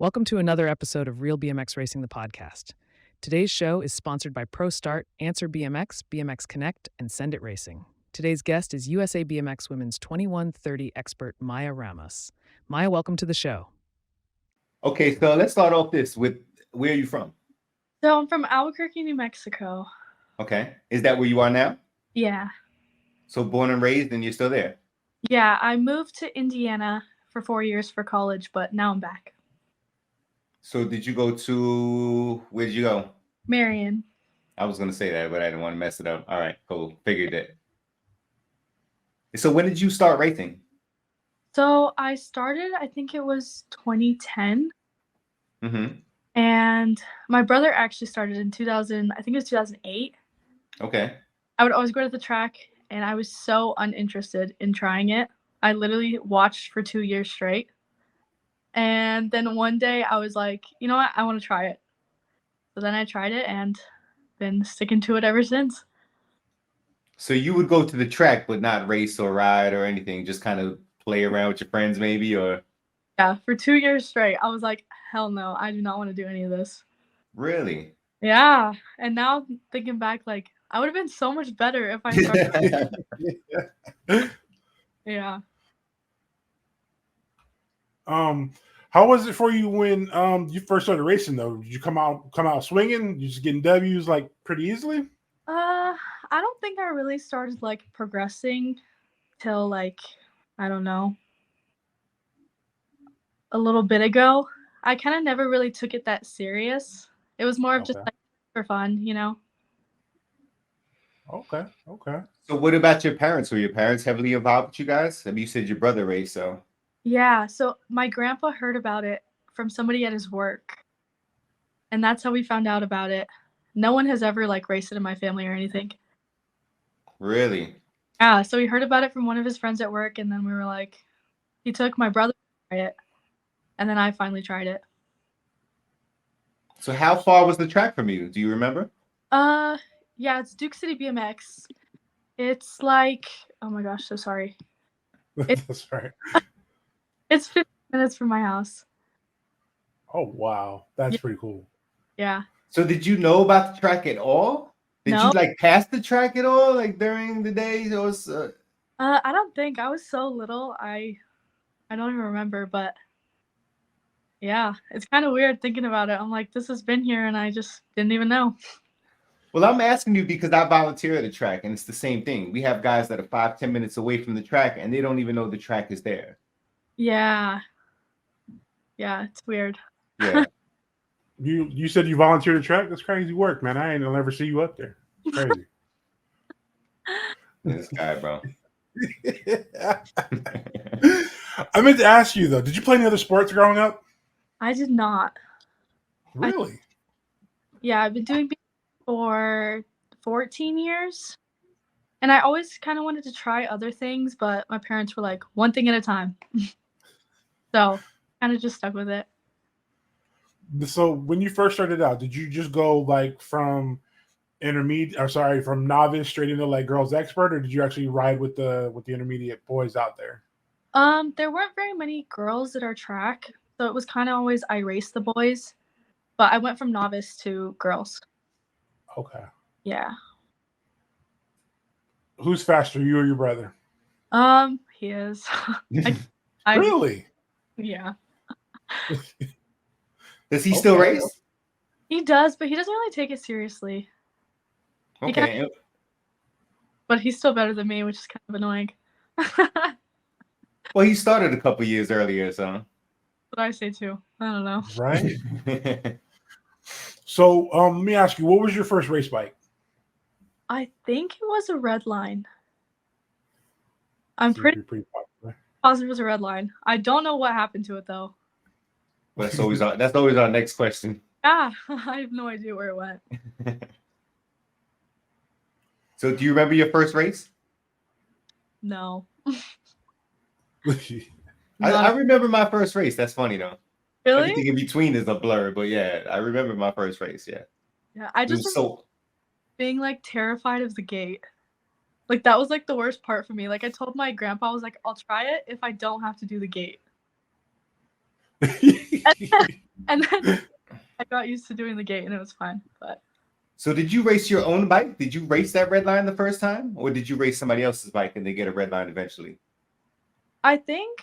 Welcome to another episode of Real BMX Racing, the podcast. Today's show is sponsored by ProStart, Answer BMX, BMX Connect, and Send It Racing. Today's guest is USA BMX Women's 2130 expert Mya Ramos. Mya, welcome to the show. Okay, so let's start off this with where are you from? So I'm from Albuquerque, New Mexico. Okay. Is that where you are now? Yeah. So born and raised and you're still there? Yeah, I moved to Indiana for 4 years for college, but now I'm back. So did you go to, where did you go? Marion. I was going to say that, but I didn't want to mess it up. All right, cool. Figured it. So when did you start racing? So I started, I think it was 2010. Mm-hmm. And my brother actually started in 2000, I think it was 2008. Okay. I would always go to the track, and I was so uninterested in trying it. I literally watched for 2 years straight. And then one day I was like, you know what? I want to try it. So then I tried it and been sticking to it ever since. So you would go to the track, but not race or ride or anything, just kind of play around with your friends maybe, or? Yeah, for 2 years straight, I was like, hell no, I do not want to do any of this. Really? Yeah, and now thinking back, like, I would have been so much better if I started. Yeah. How was it for you when you first started racing though? Did you come out swinging? You just getting W's like pretty easily? I don't think I really started like progressing till like, I don't know, a little bit ago. I kind of never really took it that serious. It was more of just like for fun, you know? Okay. So what about your parents? Were your parents heavily involved with you guys? I mean, you said your brother raced, so. Yeah, so my grandpa heard about it from somebody at his work. And that's how we found out about it. No one has ever like raced it in my family or anything. Really? Yeah, so we heard about it from one of his friends at work, and then we were like, he took my brother to try it, and then I finally tried it. So how far was the track from you? Do you remember? Yeah, it's Duke City BMX. It's like, oh my gosh, so sorry. That's right. It's 15 minutes from my house. Oh wow, that's pretty cool. Yeah. So did you know about the track at all? Did you like pass the track at all, like during the day? It was. I don't think. I was so little. I don't even remember, but yeah, it's kind of weird thinking about it. I'm like, this has been here, and I just didn't even know. Well, I'm asking you because I volunteer at the track, and it's the same thing. We have guys that are 5-10 minutes away from the track, and they don't even know the track is there. Yeah. Yeah, it's weird. Yeah. You said you volunteered at the track? That's crazy work, man. I ain't gonna ever see you up there. It's crazy. This guy, bro. I meant to ask you though, did you play any other sports growing up? I did not. Really? Yeah, I've been doing BMX for 14 years. And I always kind of wanted to try other things, but my parents were like, one thing at a time. So kind of just stuck with it. So when you first started out, did you just go like from from novice straight into like girls expert, or did you actually ride with the intermediate boys out there? There weren't very many girls at our track, so it was kind of always I raced the boys, but I went from novice to girls. Okay. Yeah. Who's faster, you or your brother? He is. Really? Yeah. Does he still race? He does, but he doesn't really take it seriously. Okay. But he's still better than me, which is kind of annoying. Well, he started a couple years earlier, so. What I say too. I don't know. Right. So, let me ask you, what was your first race bike? I think it was a red line. I'm pretty popular. positive it was a red line. I don't know what happened to it though. Well, that's always our next question. I have no idea where it went. So do you remember your first race? No. I remember my first race. That's funny though. Really? Everything in between is a blur, but yeah, I remember my first race. Yeah. Yeah, I just remember being like terrified of the gate. Like that was like the worst part for me. Like I told my grandpa, I was like, I'll try it if I don't have to do the gate. And then I got used to doing the gate and it was fine. But So did you race your own bike? Did you race that red line the first time? Or did you race somebody else's bike and they get a red line eventually? I think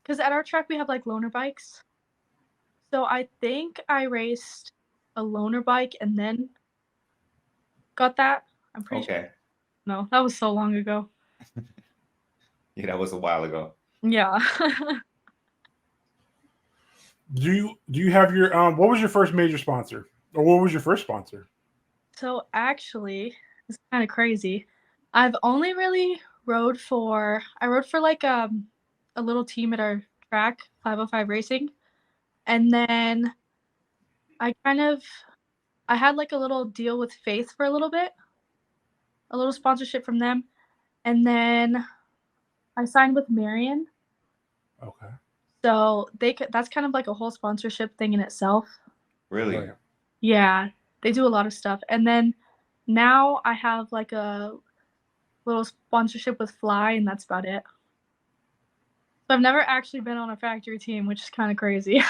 because at our track we have like loaner bikes. So I think I raced a loaner bike and then got that. I'm pretty sure. Okay. No, that was so long ago. Yeah, that was a while ago. Yeah. Do you have your what was your first major sponsor? Or what was your first sponsor? So actually, it's kind of crazy. I've only really rode for like a little team at our track, 505 Racing. And then I had like a little deal with Faith for a little bit. A little sponsorship from them. And then I signed with Marion. Okay. So that's kind of like a whole sponsorship thing in itself. Really? Right. Yeah, they do a lot of stuff. And then now I have like a little sponsorship with Fly, and that's about it. So I've never actually been on a factory team, which is kind of crazy.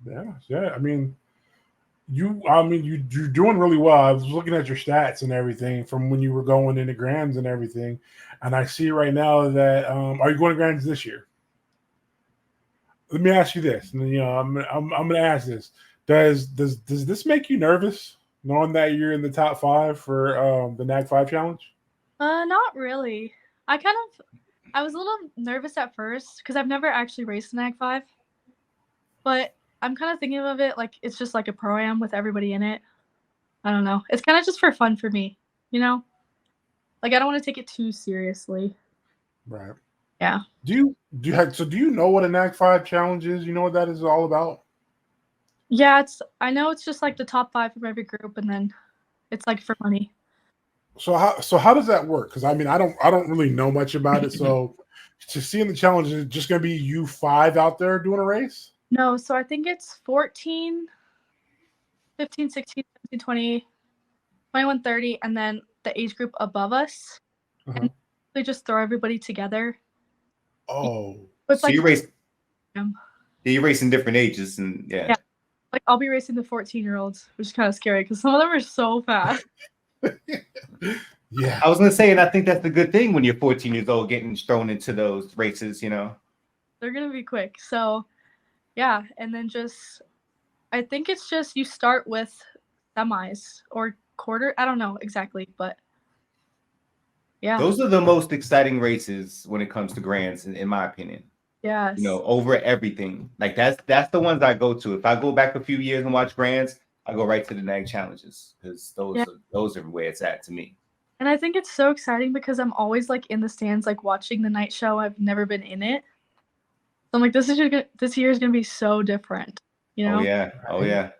Yeah. I mean, you're doing really well. I was looking at your stats and everything from when you were going into Grands and everything, and I see right now that are you going to Grands this year? Let me ask you this, and I'm going to ask this: Does this make you nervous knowing that you're in the top 5 for the NAG 5 challenge? Not really. I was a little nervous at first because I've never actually raced an Ag 5, but I'm kind of thinking of it like it's just like a pro-am with everybody in it. I don't know. It's kind of just for fun for me, you know? Like I don't want to take it too seriously. Right. Yeah. Do you know what a NAG 5 challenge is? You know what that is all about? Yeah, I know it's just like the top 5 from every group, and then it's like for money. So how does that work? Because I mean, I don't really know much about it. So to see in the challenge, is it just going to be you 5 out there doing a race? No, so I think it's 14, 15, 16, 17, 20, 21, 30, and then the age group above us. Uh-huh. And they just throw everybody together. Oh. It's So like you racing different ages, and yeah. Like I'll be racing the 14-year-olds, which is kind of scary because some of them are so fast. Yeah. I was gonna say, and I think that's the good thing when you're 14 years old getting thrown into those races, They're gonna be quick. So yeah, and then I think it's just you start with semis or quarter. I don't know exactly, but yeah. Those are the most exciting races when it comes to Grands, in my opinion. Yes. Over everything. Like that's the ones I go to. If I go back a few years and watch Grands, I go right to the NAG challenges because those are where it's at to me. And I think it's so exciting because I'm always like in the stands, like watching the night show. I've never been in it. So I'm like, this year is gonna be so different. Oh yeah.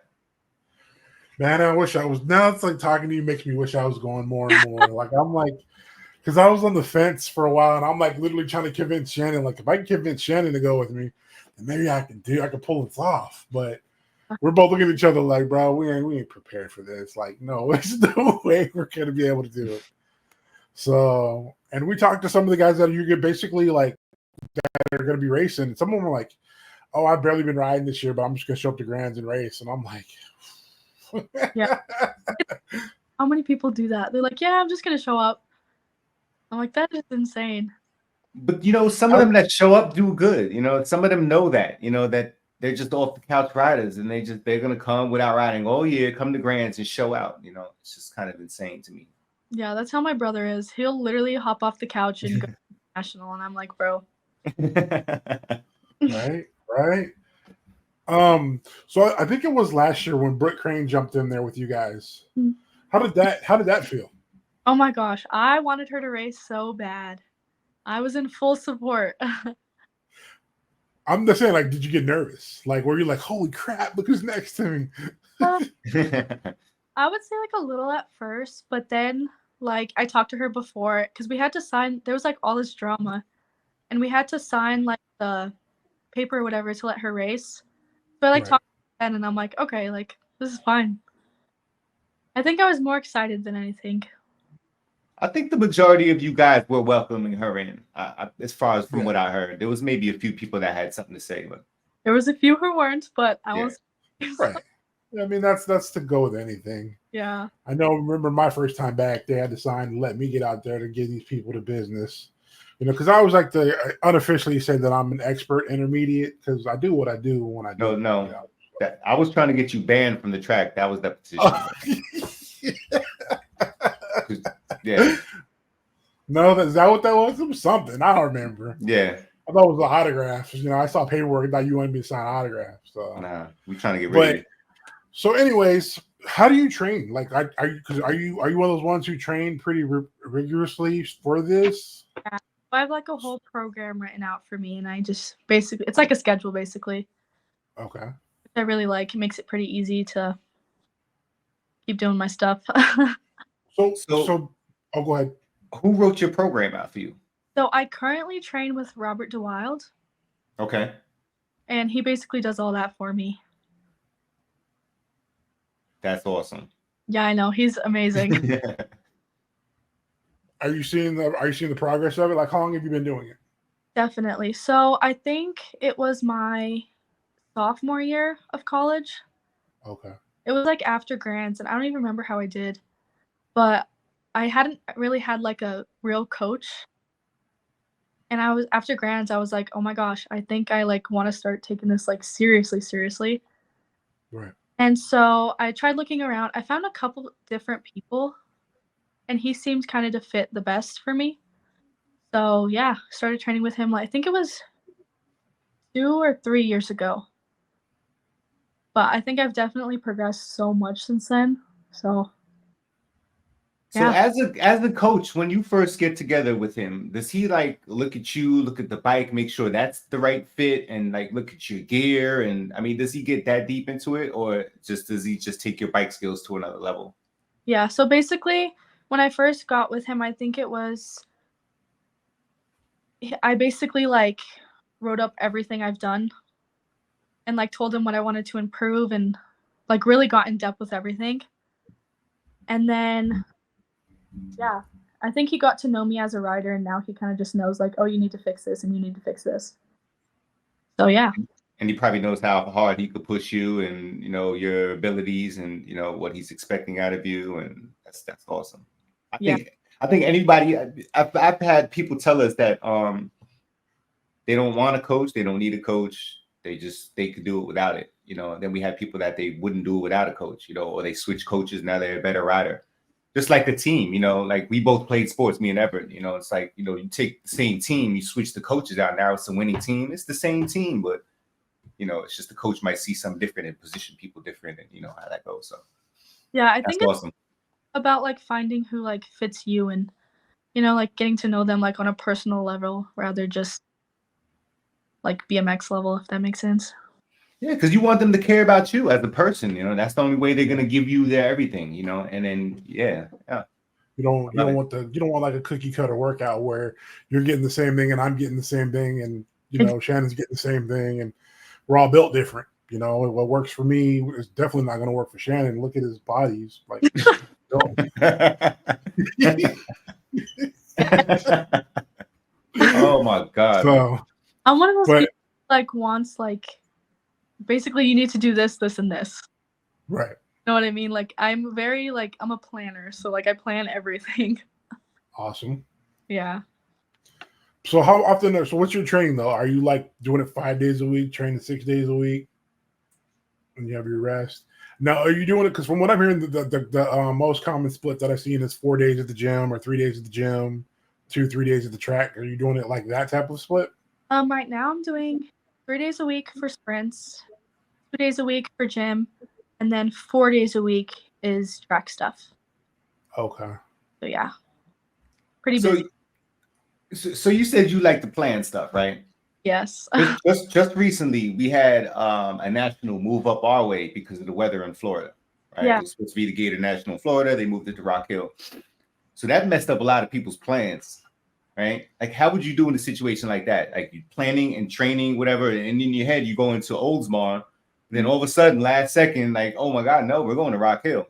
Man, I wish I was. Now it's like talking to you makes me wish I was going more and more. Like I'm like, because I was on the fence for a while, and I'm like literally trying to convince Shannon. Like if I can convince Shannon to go with me, then maybe I can pull this off. But we're both looking at each other like, bro, we ain't prepared for this. Like, no, there's no way we're gonna be able to do it. So, and we talked to some of the guys that you basically like that are gonna be racing. Some of them were like, "Oh, I've barely been riding this year, but I'm just gonna show up to Grands and race." And I'm like, yeah. How many people do that? They're like, yeah, I'm just gonna show up. I'm like, that is insane. But some of them that show up do good. Some of them know that, that they're just off the couch riders and they're gonna come without riding all year, come to Grands and show out. It's just kind of insane to me. Yeah, that's how my brother is. He'll literally hop off the couch and go to national, and I'm like, bro. Right. So I think it was last year when Britt Crane jumped in there with you guys. Mm-hmm. How did that feel? Oh my gosh, I wanted her to race so bad. I was in full support. I'm just saying, like, did you get nervous? Like, were you like, holy crap, look who's next to me? I would say like a little at first, but then like I talked to her before because we had to sign. There was like all this drama, and we had to sign like the paper or whatever to let her race. So I like talked to her and I'm like, okay, like this is fine. I think I was more excited than anything. I think the majority of you guys were welcoming her in. As far as from what I heard, there was maybe a few people that had something to say, but There was a few who weren't, but I Yeah. was. Right. I mean, that's to go with anything. Yeah. I know. Remember my first time back, they had to sign to let me get out there to give these people the business. Because I was like to unofficially say that I'm an expert intermediate because I do what I do when I do. No. I was trying to get you banned from the track. That was the petition. Yeah. No, is that what that was? It was something. I don't remember. Yeah. I thought it was the autographs. I saw paperwork that you wanted me to sign autographs. So. Nah, we trying to get rid of you. So, anyways, how do you train? Like, are you one of those ones who train pretty rigorously for this? Yeah. I have like a whole program written out for me, and I just basically it's like a schedule basically. Okay. Which I really like. It makes it pretty easy to keep doing my stuff. So, oh, go ahead. Who wrote your program out for you? So I currently train with Robert DeWild. Okay. And he basically does all that for me. That's awesome. Yeah, I know. He's amazing. Are you seeing the progress of it? Like, how long have you been doing it? Definitely. So I think it was my sophomore year of college. Okay. It was like after grants, and I don't even remember how I did, but I hadn't really had like a real coach. And I was after grants, I was like, oh my gosh, I think I like want to start taking this like seriously. Right. And so I tried looking around. I found a couple different people, and he seemed kind of to fit the best for me. So yeah, started training with him. I think it was 2 or 3 years ago. But I think I've definitely progressed so much since then. So So as a coach, when you first get together with him, does he like look at you, look at the bike, make sure that's the right fit, and like look at your gear? And I mean, does he get that deep into it, or does he just take your bike skills to another level? Yeah. So basically, when I first got with him, I think I basically like wrote up everything I've done and like told him what I wanted to improve and like really got in depth with everything. And then, yeah, I think he got to know me as a rider, and now he kind of just knows like, oh, you need to fix this and you need to fix this. So yeah. And he probably knows how hard he could push you, and your abilities, and what he's expecting out of you, and that's awesome. I think anybody. I've had people tell us that they don't want a coach, they don't need a coach. They could do it without it, And then we have people that they wouldn't do it without a coach, or they switch coaches, now they're a better rider. Just like the team, like we both played sports, me and Everett, it's like, you take the same team, you switch the coaches out, now it's a winning team. It's the same team, but it's just the coach might see something different and position people different, and how that goes. So yeah, I think it's awesome. About like finding who like fits you, and like getting to know them like on a personal level rather just like BMX level, if that makes sense. Yeah, because you want them to care about you as a person. That's the only way they're gonna give you their everything. And then yeah. You don't want like a cookie cutter workout where you're getting the same thing and I'm getting the same thing, and Shannon's getting the same thing, and we're all built different. What works for me is definitely not going to work for Shannon. Look at his bodies, like. Oh my God. So I'm one of those people like wants like basically you need to do this, this, and this. Right. You know what I mean? Like I'm very like I'm a planner, so like I plan everything. Awesome. Yeah. So how often? So what's your training though? Are you like doing it 5 days a week, training 6 days a week, and you have your rest? Now, are you doing it? Because from what I'm hearing, the most common split that I've seen is 4 days at the gym or 3 days at the gym, 2-3 days at the track. Are you doing it like that type of split? Right now I'm doing 3 days a week for sprints, 2 days a week for gym, and then 4 days a week is track stuff. Okay. So yeah, pretty busy. So you said you like to plan stuff, right? Yes. just recently, we had a national move up our way because of the weather in Florida. Right? Yeah. It was supposed to be the Gator National in Florida. They moved it to Rock Hill. So that messed up a lot of people's plans, right? Like, how would you do in a situation like that? Like, you planning and training, whatever, and in your head, you go into Oldsmar, and then all of a sudden, last second, like, oh my God, no, we're going to Rock Hill.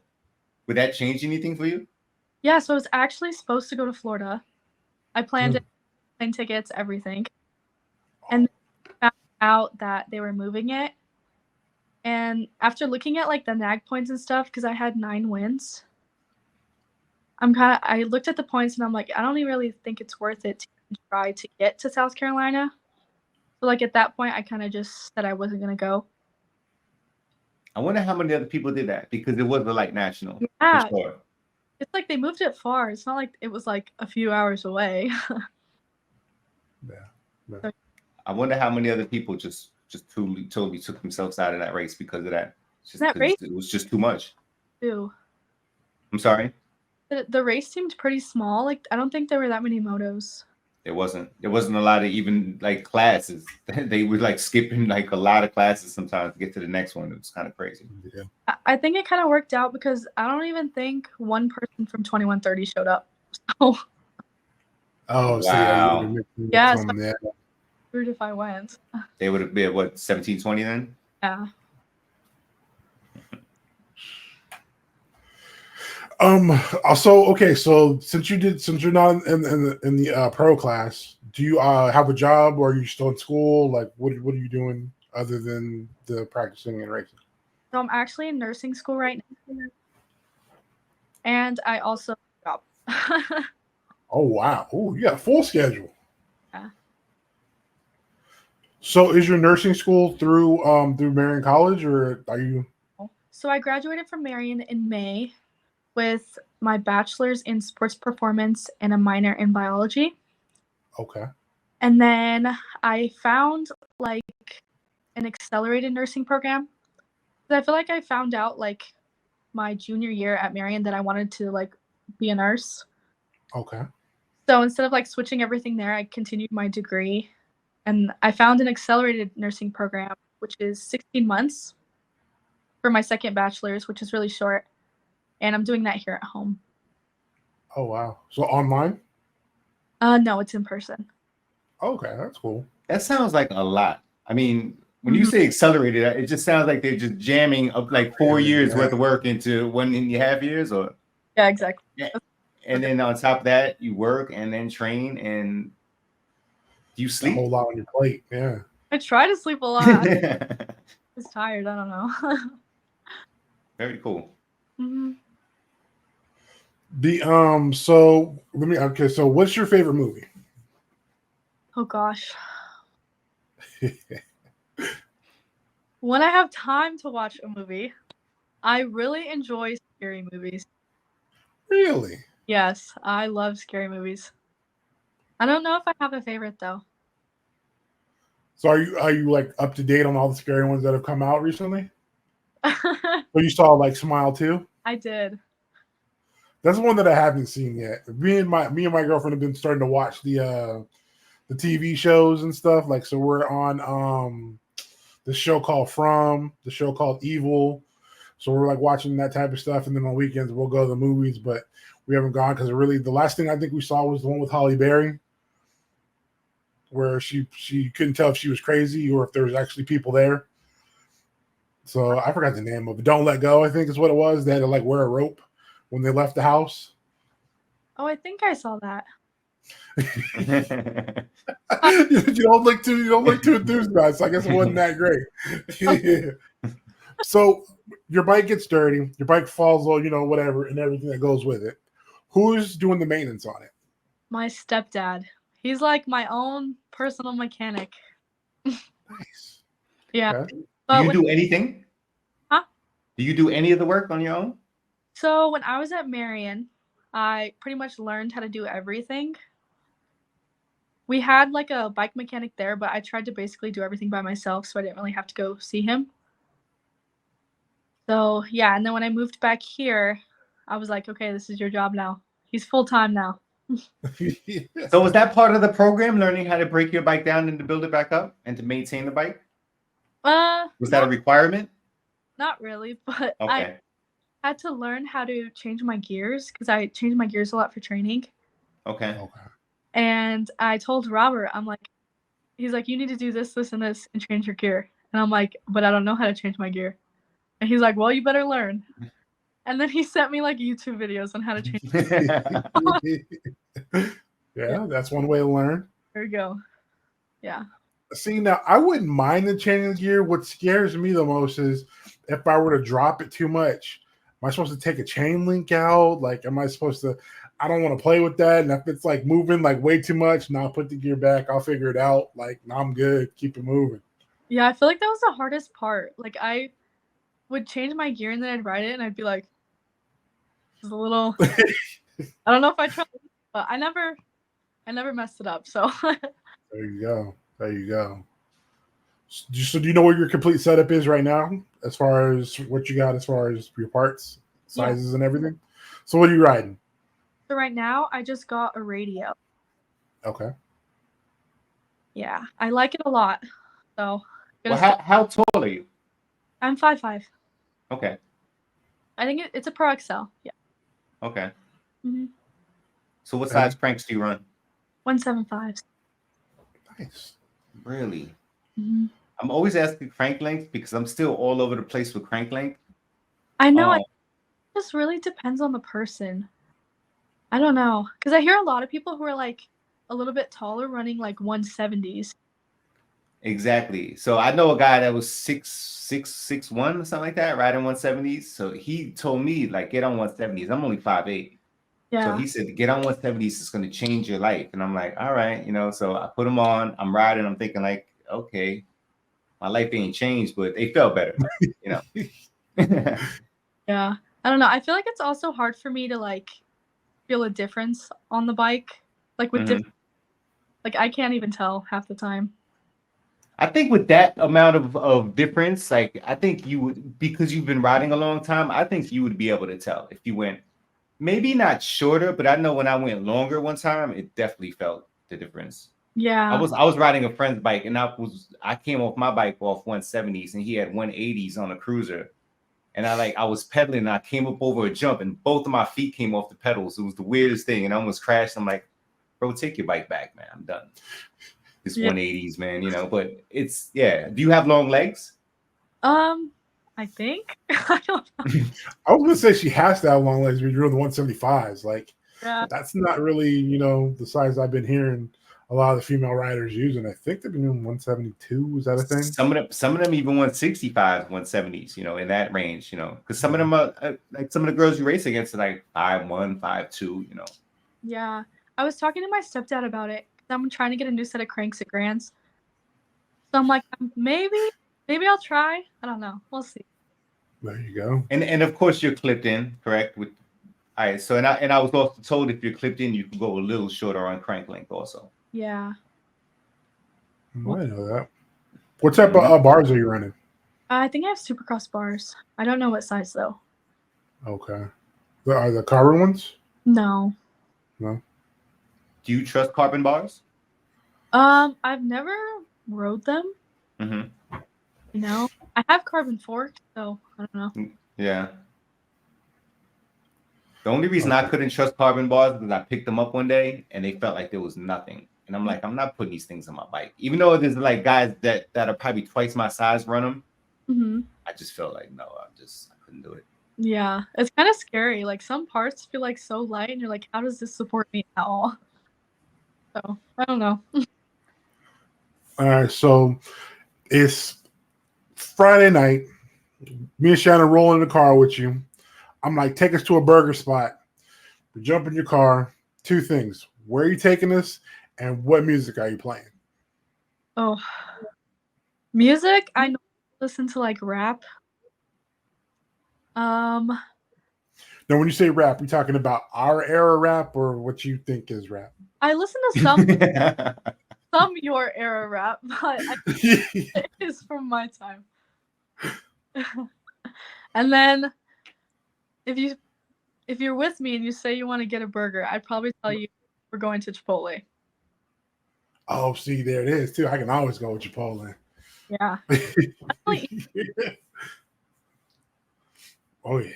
Would that change anything for you? Yeah, so I was actually supposed to go to Florida. I planned it, plane tickets, everything. And out that they were moving it. And after looking at like the nag points and stuff, because I had 9 wins, I looked at the points and I'm like, I don't even really think it's worth it to try to get to South Carolina. So like at that point, I kind of just said I wasn't gonna go. I wonder how many other people did that, because it was the like national. Yeah, For sure. it's like they moved it far. It's not like it was like a few hours away. Yeah. I wonder how many other people just totally took themselves out of that race because of that. Just That race? It was just too much. Too. I'm sorry. The race seemed pretty small. Like I don't think there were that many motos. There wasn't a lot of even like classes. They were like skipping like a lot of classes sometimes to get to the next one. It was kind of crazy. Yeah. I think it kind of worked out because I don't even think one person from 2130 showed up. So Oh, so wow. yeah, so rude if I went. They would have been what, 1720 then? Yeah. Also, okay. So since you're not in the pro class, do you have a job, or are you still in school? Like, what are you doing other than the practicing and racing? So I'm actually in nursing school right now, and I also job. Oh wow! Oh, you got a full schedule. Yeah. So is your nursing school through Marion College, or are you? So I graduated from Marion in May with my bachelor's in sports performance and a minor in biology. Okay. And then I found like an accelerated nursing program. I feel like I found out like my junior year at Marion that I wanted to like be a nurse. Okay. So instead of like switching everything there, I continued my degree, and I found an accelerated nursing program, which is 16 months for my second bachelor's, which is really short. And I'm doing that here at home. Oh wow! So online? No, it's in person. Okay, that's cool. That sounds like a lot. I mean, when you say accelerated, it just sounds like they're just jamming up like 4 years worth of work into 1.5 years, or yeah, exactly. Yeah. And then on top of that, you work and then train, and you sleep. A whole lot on your plate. Yeah. I try to sleep a lot. I was tired. I don't know. Very cool. Mm-hmm. So what's your favorite movie? Oh gosh. When I have time to watch a movie, I really enjoy scary movies. Really? Yes, I love scary movies. I don't know if I have a favorite though. So are you like up to date on all the scary ones that have come out recently? So you saw like Smile 2? I did. That's one that I haven't seen yet. Me and my girlfriend have been starting to watch the TV shows and stuff. Like, so we're on the show called From, the show called Evil. So we're like watching that type of stuff, and then on weekends we'll go to the movies, but we haven't gone because really the last thing I think we saw was the one with Halle Berry, where she couldn't tell if she was crazy or if there was actually people there. So I forgot the name of it. Don't Let Go, I think is what it was. They had to like wear a rope when they left the house. Oh, I think I saw that. You don't look too enthused about it, so I guess it wasn't that great. Yeah. So your bike gets dirty, your bike falls, whatever, and everything that goes with it. Who's doing the maintenance on it? My stepdad. He's like my own personal mechanic. Nice. Yeah. Okay. Do you do anything? Huh? Do you do any of the work on your own? So when I was at Marion, I pretty much learned how to do everything. We had like a bike mechanic there, but I tried to basically do everything by myself, so I didn't really have to go see him. So yeah, and then when I moved back here, I was like, okay, this is your job now. He's full-time now. So was that part of the program, learning how to break your bike down and to build it back up and to maintain the bike? Was that a requirement? Not really, but okay. I had to learn how to change my gears because I changed my gears a lot for training. Okay. And I told Robert, he's like, you need to do this, this, and this and change your gear. And I'm like, but I don't know how to change my gear. And he's like, well, you better learn. And then he sent me like YouTube videos on how to change Yeah, that's one way to learn. There we go. Yeah. See, now I wouldn't mind the chaining gear. What scares me the most is if I were to drop it too much. Am I supposed to take a chain link out? Like, am I supposed to? I don't want to play with that. And if it's like moving like way too much, now I'll put the gear back. I'll figure it out. Like, no, I'm good. Keep it moving. Yeah, I feel like that was the hardest part. Like I would change my gear and then I'd ride it and I'd be like, it's a little. I don't know if I tried, but I never messed it up. So There you go. There you go. So do you know where your complete setup is right now, as far as what you got, as far as your parts, sizes, and everything? So what are you riding? so right now I just got a radio. Okay. Yeah, I like it a lot. So Well, how tall are you? I'm 5'5". Okay. I think it's a Pro XL. Yeah. Okay. Mm-hmm. So what size cranks do you run? 175. Nice. Really? Mm-hmm. I'm always asking crank length because I'm still all over the place with crank length. I know. It just really depends on the person. I don't know. Because I hear a lot of people who are like a little bit taller running like 170s. Exactly. So I know a guy that was 6'1" or something like that, riding 170s. So he told me, like, get on 170s. I'm only 5'8". Yeah. So he said, get on 170s, it's going to change your life. And I'm like, all right, so I put them on, I'm riding, I'm thinking like, okay, my life ain't changed, but they felt better, Yeah. I don't know. I feel like it's also hard for me to like feel a difference on the bike. Like with different, like I can't even tell half the time. I think with that amount of difference, like I think you would, because you've been riding a long time, I think you would be able to tell if you went maybe not shorter, but I know when I went longer one time, it definitely felt the difference. Yeah. I was riding a friend's bike and I came off my bike off 170s and he had 180s on a cruiser. And I was pedaling and I came up over a jump and both of my feet came off the pedals. It was the weirdest thing and I almost crashed. I'm like, bro, take your bike back, man. I'm done. It's 180s, man, but it's, yeah. Do you have long legs? I think. I don't know. I was gonna say she has to have long legs when you're doing the 175s. Like, Yeah. that's not really, the size I've been hearing a lot of the female riders using. I think they've been doing 172. Is that a thing? Some of them even 165s, 170s, in that range, because some of them are like some of the girls you race against are like 5'1", 5'2", Yeah. I was talking to my stepdad about it. I'm trying to get a new set of cranks at Grants. So I'm like, maybe I'll try. I don't know. We'll see. There you go. And of course you're clipped in, correct? All right. So and I was also told if you're clipped in, you can go a little shorter on crank length also. Yeah. I know that. What type of bars are you running? I think I have Supercross bars. I don't know what size though. Okay. Are the carbon ones? No. No. Do you trust carbon bars? I've never rode them. Mm-hmm. I have carbon forks, so I don't know. Yeah. The only reason I couldn't trust carbon bars is because I picked them up one day and they felt like there was nothing. And I'm like, I'm not putting these things on my bike. Even though there's like guys that are probably twice my size run them. Mm-hmm. I just felt like, no, I couldn't do it. Yeah. It's kind of scary. Like some parts feel like so light and you're like, how does this support me at all? So I don't know. All right. So it's Friday night. Me and Shannon roll in the car with you. I'm like, take us to a burger spot. We jump in your car. Two things. Where are you taking us? And what music are you playing? Oh, music. I listen to like rap. Now, when you say rap, we talking about our era rap or what you think is rap? I listen to some your era rap, but it is from my time. And then if you're with me and you say you want to get a burger, I'd probably tell you we're going to Chipotle. Oh, see, there it is too. I can always go with Chipotle. Yeah. Oh yeah,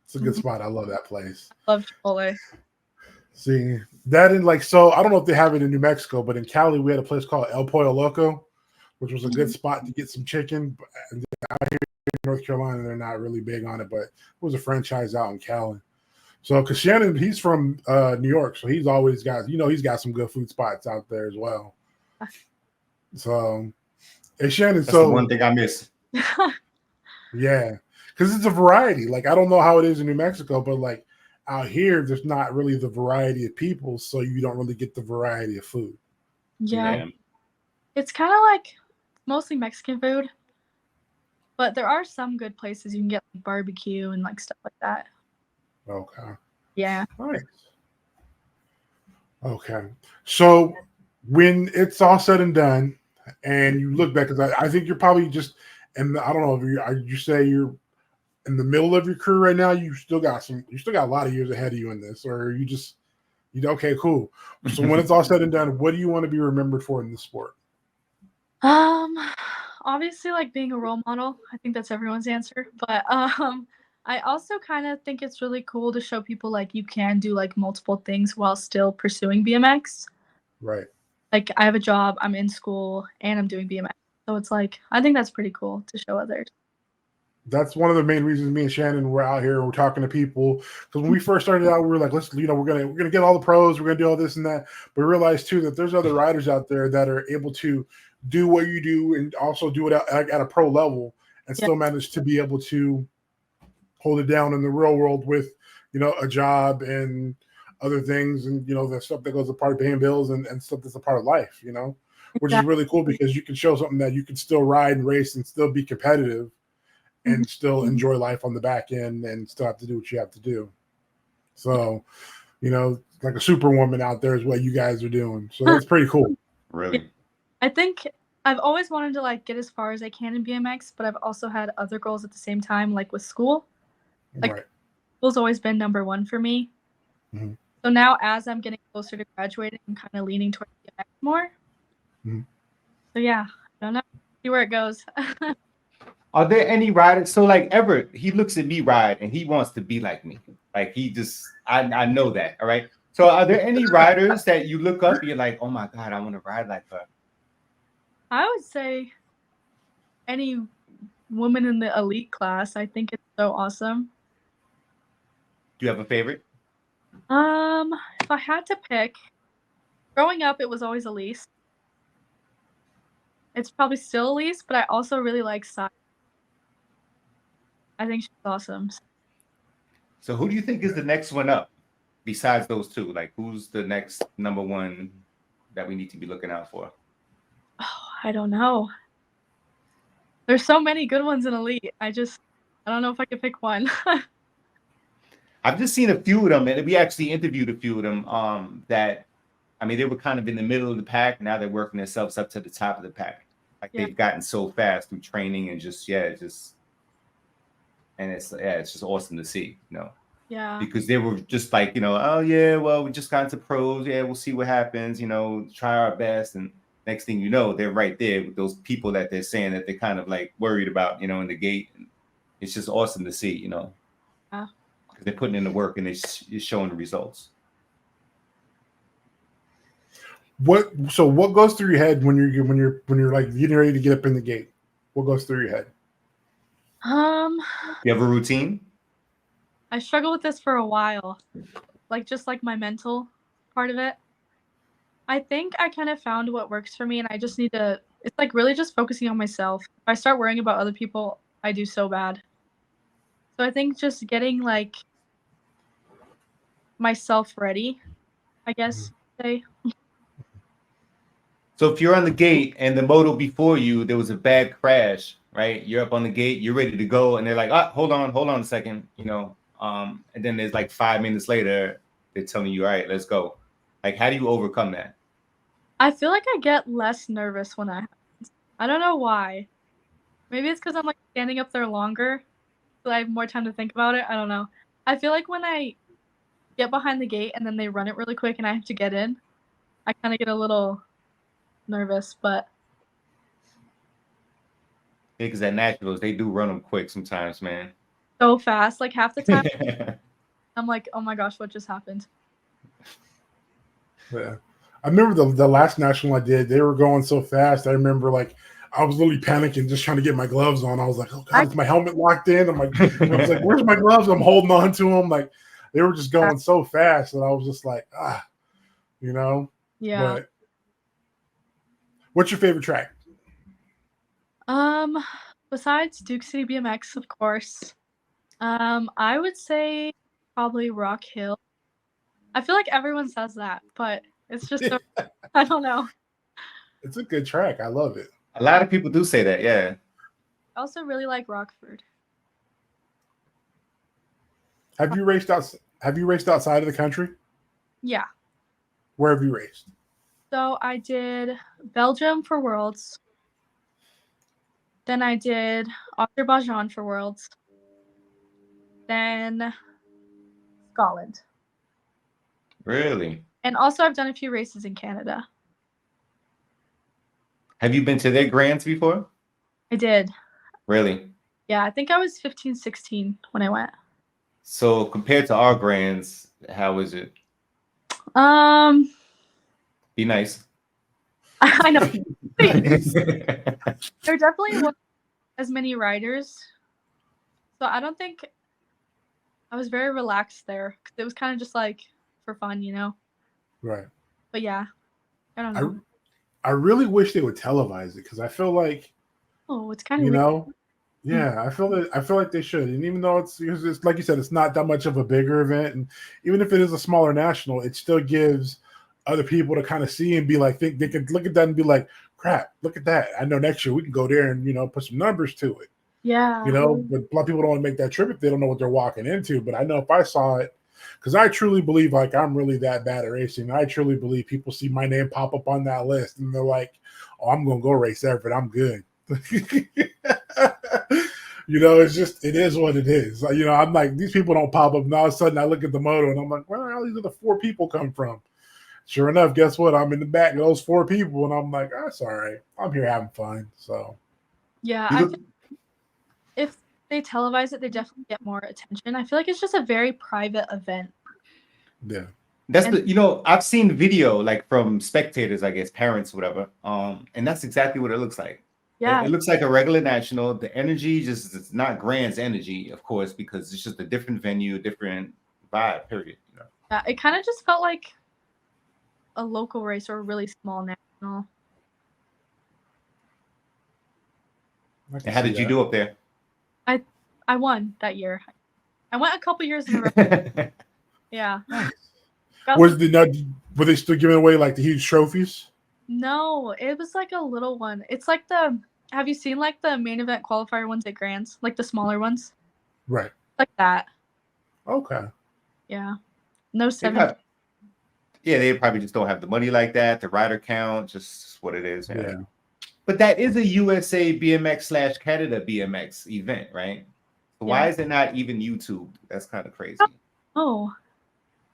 it's a good spot. I love that place. I love Chipotle. See that in like so. I don't know if they have it in New Mexico, but in Cali we had a place called El Pollo Loco, which was a good spot to get some chicken. And out here in North Carolina, they're not really big on it, but it was a franchise out in Cali. So, because Shannon, he's from New York, so he's always got, he's got some good food spots out there as well. So, hey Shannon, That's the one thing I miss. Yeah, because it's a variety. Like I don't know how it is in New Mexico, but like out here, there's not really the variety of people, so you don't really get the variety of food. Yeah, Yeah. it's kind of like mostly Mexican food, but there are some good places you can get like barbecue and like stuff like that. Okay. Yeah. Nice. Okay. So when it's all said and done, and you look back, because I think you're probably just, and I don't know if you say you're in the middle of your career right now, you still got a lot of years ahead of you in this, or okay, cool. So when it's all said and done, what do you want to be remembered for in this sport? Obviously like being a role model. I think that's everyone's answer. But I also kind of think it's really cool to show people like you can do like multiple things while still pursuing BMX. Right. Like I have a job, I'm in school, and I'm doing BMX. So it's like I think that's pretty cool to show others. That's one of the main reasons me and Shannon were out here. We're talking to people because when we first started out, we were like, we're gonna get all the pros, we're gonna do all this and that. But we realized too that there's other riders out there that are able to do what you do and also do it at a pro level and still manage to be able to hold it down in the real world with a job and other things and the stuff that goes a part of paying bills and stuff that's a part of life. Which is really cool because you can show something that you can still ride and race and still be competitive and still enjoy life on the back end and still have to do what you have to do. So, like a superwoman out there is what you guys are doing. So that's pretty cool. Really? I think I've always wanted to like get as far as I can in BMX, but I've also had other goals at the same time, like with school. Like right. School's always been number one for me. Mm-hmm. So now as I'm getting closer to graduating, I'm kind of leaning towards BMX more. Mm-hmm. So yeah, I don't know. See where it goes. Are there any riders? So like Everett, he looks at me ride and he wants to be like me. Like I know that. All right. So are there any riders that you look up and you're like, oh my God, I want to ride like her? I would say any woman in the elite class. I think it's so awesome. Do you have a favorite? If I had to pick, growing up, it was always Elise. It's probably still Elise, but I also really like Sai. I think she's awesome. So who do you think is the next one up besides those two? Like who's the next number one that we need to be looking out for? Oh, I don't know. There's so many good ones in elite. I don't know if I could pick one. I've just seen a few of them, and we actually interviewed a few of them. They were kind of in the middle of the pack. Now they're working themselves up to the top of the pack. Like they've gotten so fast through training and it's just awesome to see, Yeah. Because they were just like, oh yeah, well, we just got into pros. Yeah, we'll see what happens, try our best. And next thing you know, they're right there with those people that they're saying that they're kind of like worried about, in the gate. And it's just awesome to see, because they're putting in the work and it's showing the results. What goes through your head when you're like getting ready to get up in the gate? What goes through your head? You have a routine? I struggled with this for a while, just like my mental part of it. I think I kind of found what works for me, and I just need to. It's like really just focusing on myself. If I start worrying about other people, I do so bad. So I think just getting like myself ready, I guess. Say. So if you're on the gate and the moto before you, there was a bad crash, right? You're up on the gate, you're ready to go, and they're like, hold on a second, and then there's like 5 minutes later, they're telling you, all right, let's go. Like, how do you overcome that? I feel like I get less nervous when that happens. I don't know why. Maybe it's because I'm like standing up there longer, so I have more time to think about it. I don't know. I feel like when I get behind the gate and then they run it really quick and I have to get in, I kind of get a little nervous, but Yeah, because at Nationals, they do run them quick sometimes, man. So fast, like half the time I'm like, oh my gosh, what just happened? Yeah. I remember the last national I did, they were going so fast. I remember like I was literally panicking, just trying to get my gloves on. I was like, oh God, is my helmet locked in? I was like, where's my gloves? I'm holding on to them. Like they were just going so fast that I was just like, Yeah. What's your favorite track? Besides Duke City BMX, of course, I would say probably Rock Hill. I feel like everyone says that, but it's just I don't know. It's a good track. I love it. A lot of people do say that, yeah. I also really like Rockford. Have you raced outside of the country? Yeah. Where have you raced? So I did Belgium for Worlds. Then I did Azerbaijan for Worlds. Then Scotland. Really? And also I've done a few races in Canada. Have you been to their grands before? I did. Really? Yeah, I think I was 15, 16 when I went. So compared to our grands, how is it? Be nice. I know. There definitely wasn't as many riders. So I don't think I was very relaxed there. It was kind of just like for fun, you know? Right. But yeah, I don't know. I really wish they would televise it because I feel like, it's kind of you weird. know, yeah, I feel like they should. And even though it's like you said, it's not that much of a bigger event, and even if it is a smaller national, it still gives other people to kind of see and be like, think they can look at that and be like, crap, look at that. I know next year we can go there and, you know, put some numbers to it. Yeah. You know, but a lot of people don't want to make that trip if they don't know what they're walking into. But I know if I saw it, because I truly believe like I'm really that bad at racing. I truly believe people see my name pop up on that list and they're like, oh, I'm going to go race Everett. I'm good. You know, it is what it is. You know, I'm like, these people don't pop up. And all of a sudden I look at the moto and I'm like, where are these other 4 people come from? Sure enough, guess what? I'm in the back of those 4 people and I'm like, that's all right. I'm here having fun. So, yeah, I think if they televise it, they definitely get more attention. I feel like it's just a very private event. Yeah. You know, I've seen video like from spectators, I guess, parents, whatever. And that's exactly what it looks like. Yeah. It looks like a regular national. The energy it's not Grand's energy, of course, because it's just a different venue, different vibe, period. You know? Yeah, it kind of just felt like a local race or a really small national. And how did you do up there? I won that year. I went a couple years in a row. Yeah. Nice. Were they still giving away like the huge trophies? No, it was like a little one. It's like have you seen like the main event qualifier ones at Grands? Like the smaller ones? Right. Like that. Okay. Yeah. No 7. They probably just don't have the money like that. The rider count, just what it is. Yeah. But that is a USA BMX / Canada BMX event, right? So why is it not even YouTube? That's kind of crazy. Oh,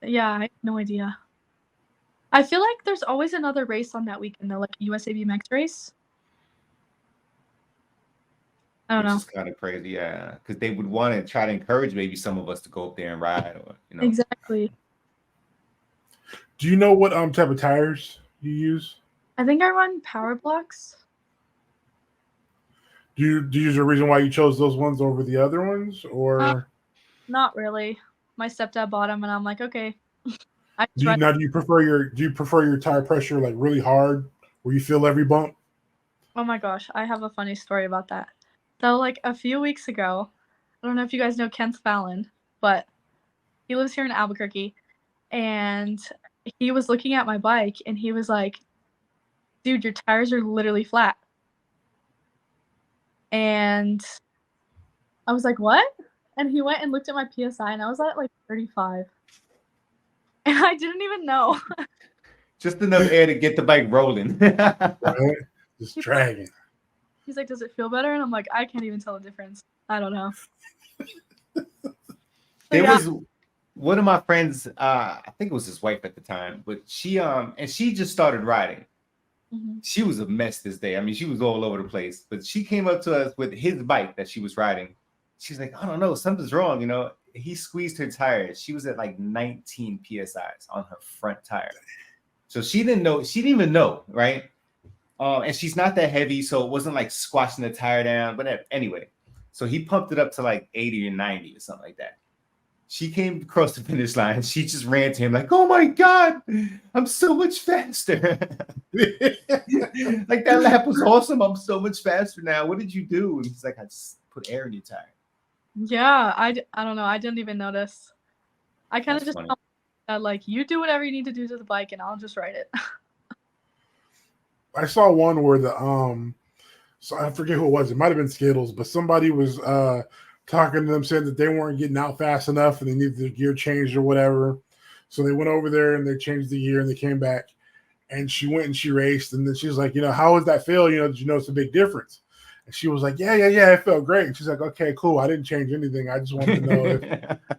yeah, I have no idea. I feel like there's always another race on that weekend, though, like a USA BMX race. I don't know. Which is kind of crazy, yeah. Because they would want to try to encourage maybe some of us to go up there and ride, or you know. Exactly. Do you know what type of tires you use? I think I run Power Blocks. Do you use a reason why you chose those ones over the other ones, or not really? My stepdad bought them, and I'm like, okay. Do you prefer your tire pressure like really hard, where you feel every bump? Oh my gosh, I have a funny story about that. So like a few weeks ago, I don't know if you guys know Kent Fallon, but he lives here in Albuquerque, and he was looking at my bike, and he was like, "Dude, your tires are literally flat." And I was like, what? And he went and looked at my PSI, and I was at like 35. And I didn't even know. Just enough air to get the bike rolling. Right? Just dragging. He's like, does it feel better? And I'm like, I can't even tell the difference. I don't know. There was one of my friends, I think it was his wife at the time, but she just started riding. Mm-hmm. She was a mess this day. I mean, she was all over the place, but she came up to us with his bike that she was riding. She's like, I don't know, something's wrong. You know, he squeezed her tires. She was at like 19 PSIs on her front tire. So she didn't even know, right? And she's not that heavy, so it wasn't like squashing the tire down. But anyway, so he pumped it up to like 80 or 90 or something like that. She came across the finish line. She just ran to him like, oh my God, I'm so much faster. Like that lap was awesome. I'm so much faster now. What did you do? And he's like, I just put air in your tire. Yeah, I don't know. I didn't even notice. I kind of That's just funny. felt that like you do whatever you need to do to the bike, and I'll just ride it. I saw one where so I forget who it was. It might have been Skittles, but somebody was talking to them, saying that they weren't getting out fast enough and they needed their gear changed or whatever. So they went over there and they changed the gear and they came back. And she went and she raced, and then she was like, how does that feel? Did you notice a big difference? And she was like, yeah, it felt great. And she's like, okay, cool. I didn't change anything. I just wanted to know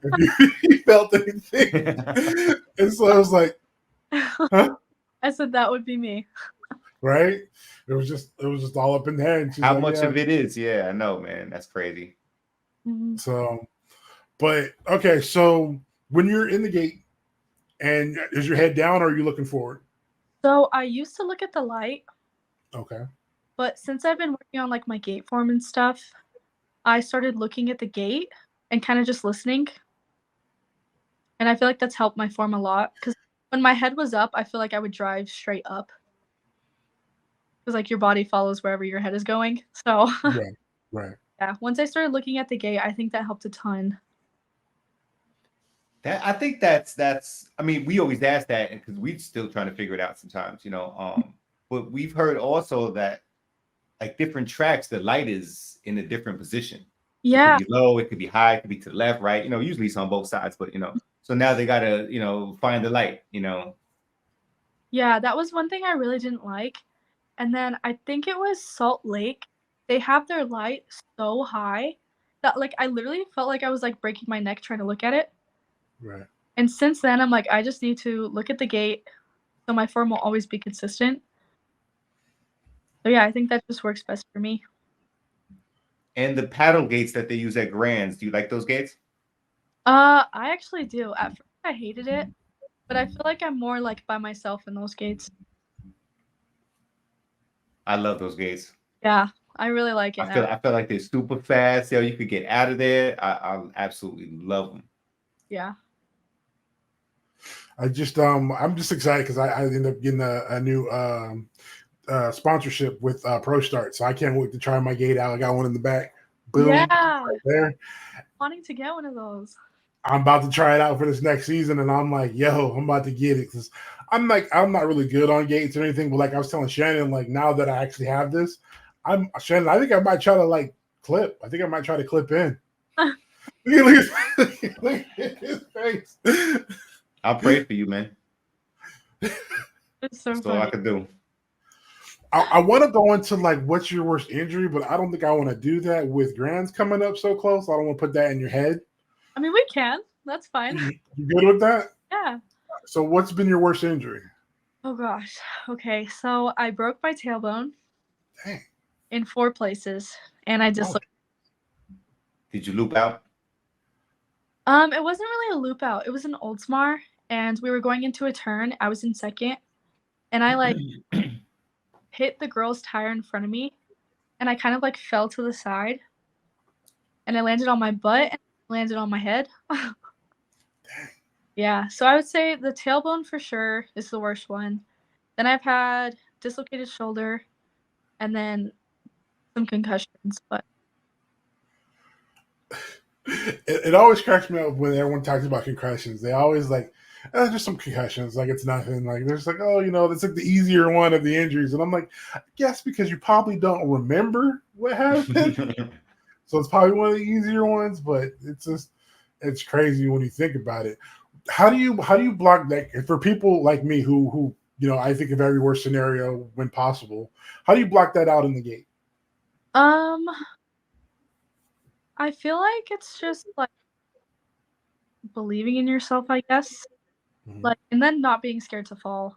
if you felt anything. And so I was like, huh? I said that would be me. Right? It was just all up in the head. And she's How like, much yeah. of it is? Yeah, I know, man. That's crazy. Mhm. So, but okay. So when you're in the gate, and is your head down or are you looking forward? So I used to look at the light, Okay. but since I've been working on like my gate form and stuff, I started looking at the gate and kind of just listening. And I feel like that's helped my form a lot because when my head was up, I feel like I would drive straight up because like your body follows wherever your head is going. So Right. yeah, once I started looking at the gate, I think that helped a ton. I think that's. I mean, we always ask that because we're still trying to figure it out sometimes, But we've heard also that like different tracks, the light is in a different position. Yeah. It could be low, it could be high, it could be to the left, right. Usually it's on both sides, but so now they gotta, find the light, Yeah, that was one thing I really didn't like. And then I think it was Salt Lake. They have their light so high that like I literally felt like I was like breaking my neck trying to look at it. Right. And since then I'm like, I just need to look at the gate so my form will always be consistent. So yeah, I think that just works best for me. And the paddle gates that they use at Grands, do you like those gates? I actually do. At first I hated it, but I feel like I'm more like by myself in those gates. I love those gates. Yeah, I really like it. I feel like they're super fast. You could get out of there. I absolutely love them. Yeah. I'm just excited because I ended up getting a new sponsorship with Pro Start, so I can't wait to try my gate out. I got one in the back. Boom. Yeah. Right there. Wanting to get one of those. I'm about to try it out for this next season, and I'm like, yo, I'm about to get it because I'm not really good on gates or anything, but like I was telling Shannon, like now that I actually have this, Shannon, I think I might try to like clip. I think I might try to clip in. Look at his face. I'll pray for you, man. It's so That's all I funny. could do. I want to go into like what's your worst injury, but I don't think I want to do that with Grands coming up so close. I don't want to put that in your head. I mean, we can. That's fine. You good with that? Yeah. So what's been your worst injury? Oh gosh. Okay, so I broke my tailbone. Dang. In 4 places, and I dislocated. Did you loop out? It wasn't really a loop out. It was an Oldsmar, and we were going into a turn. I was in second, and I like hit the girl's tire in front of me, and I kind of like fell to the side, and I landed on my butt and landed on my head. Yeah, so I would say the tailbone for sure is the worst one. Then I've had dislocated shoulder, and then some concussions, but it always cracks me up when everyone talks about concussions. They always like, just some concussions, like it's nothing. Like there's like, that's like the easier one of the injuries, and I'm like, I guess because you probably don't remember what happened, so it's probably one of the easier ones. But it's crazy when you think about it. How do you block that for people like me who I think of every worst scenario when possible? How do you block that out in the gate? I feel like it's just like believing in yourself, I guess. Mm-hmm. Like, and then not being scared to fall.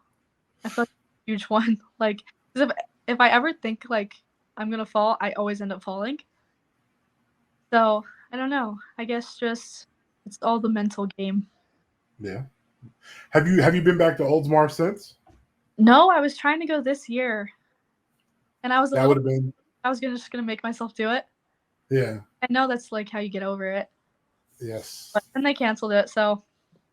I feel like it's a huge one. Like, 'cause if I ever think like I'm gonna fall, I always end up falling. So I don't know. I guess just it's all the mental game. Yeah. Have you been back to Oldsmar since? No, I was trying to go this year, and I was That would have been. I was just gonna make myself do it. Yeah. I know that's like how you get over it. Yes. But then they canceled it, so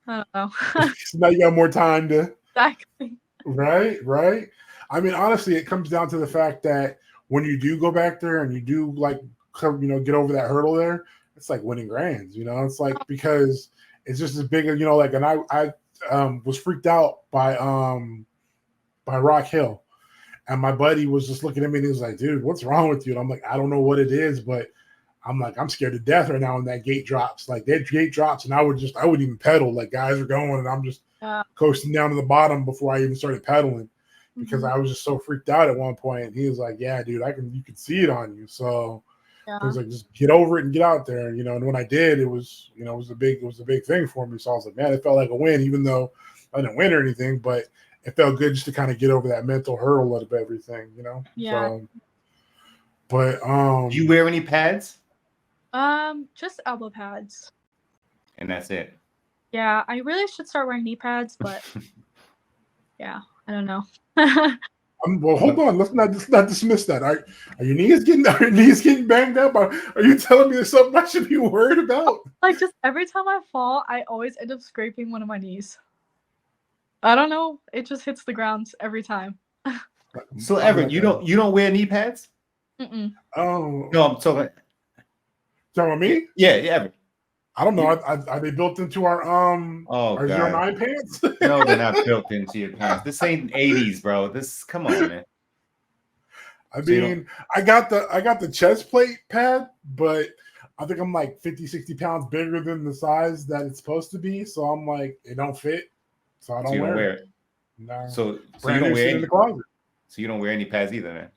I don't know. So now you got more time to. Exactly. Right. I mean, honestly, it comes down to the fact that when you do go back there and you do like, get over that hurdle there, it's like winning grands. It's like because it's just as big as like, and I was freaked out by Rock Hill, and my buddy was just looking at me and he was like, "Dude, what's wrong with you?" And I'm like, "I don't know what it is, but I'm like, I'm scared to death right now when that gate drops. Like that gate drops, and I wouldn't even pedal. Like guys are going, and I'm just coasting down to the bottom before I even started pedaling because I was just so freaked out at one point. And he was like, "Yeah, dude, you can see it on you." So he was like, "Just get over it and get out there." And when I did, it was a big thing for me. So I was like, "Man, it felt like a win, even though I didn't win or anything, but it felt good just to kind of get over that mental hurdle of everything, Yeah. So, but do you wear any pads? Just elbow pads. And that's it. Yeah, I really should start wearing knee pads, but yeah, I don't know. Well, hold on. Let's not dismiss that. Are your knees getting banged up? Are you telling me there's something I should be worried about? Like just every time I fall, I always end up scraping one of my knees. I don't know. It just hits the ground every time. So Everett, you don't wear knee pads? Mm-mm. Oh no, I'm talking about me? Yeah, Everett. I don't know. Are they built into our our 09 pants? No, they're not built into your pants. This ain't 80s, bro. Come on, man. I mean, I got the chest plate pad, but I think I'm like 50, 60 pounds bigger than the size that it's supposed to be. So I'm like, it don't fit. So I don't wear it. No. So you don't wear any in the closet. So you don't wear any pads either, man.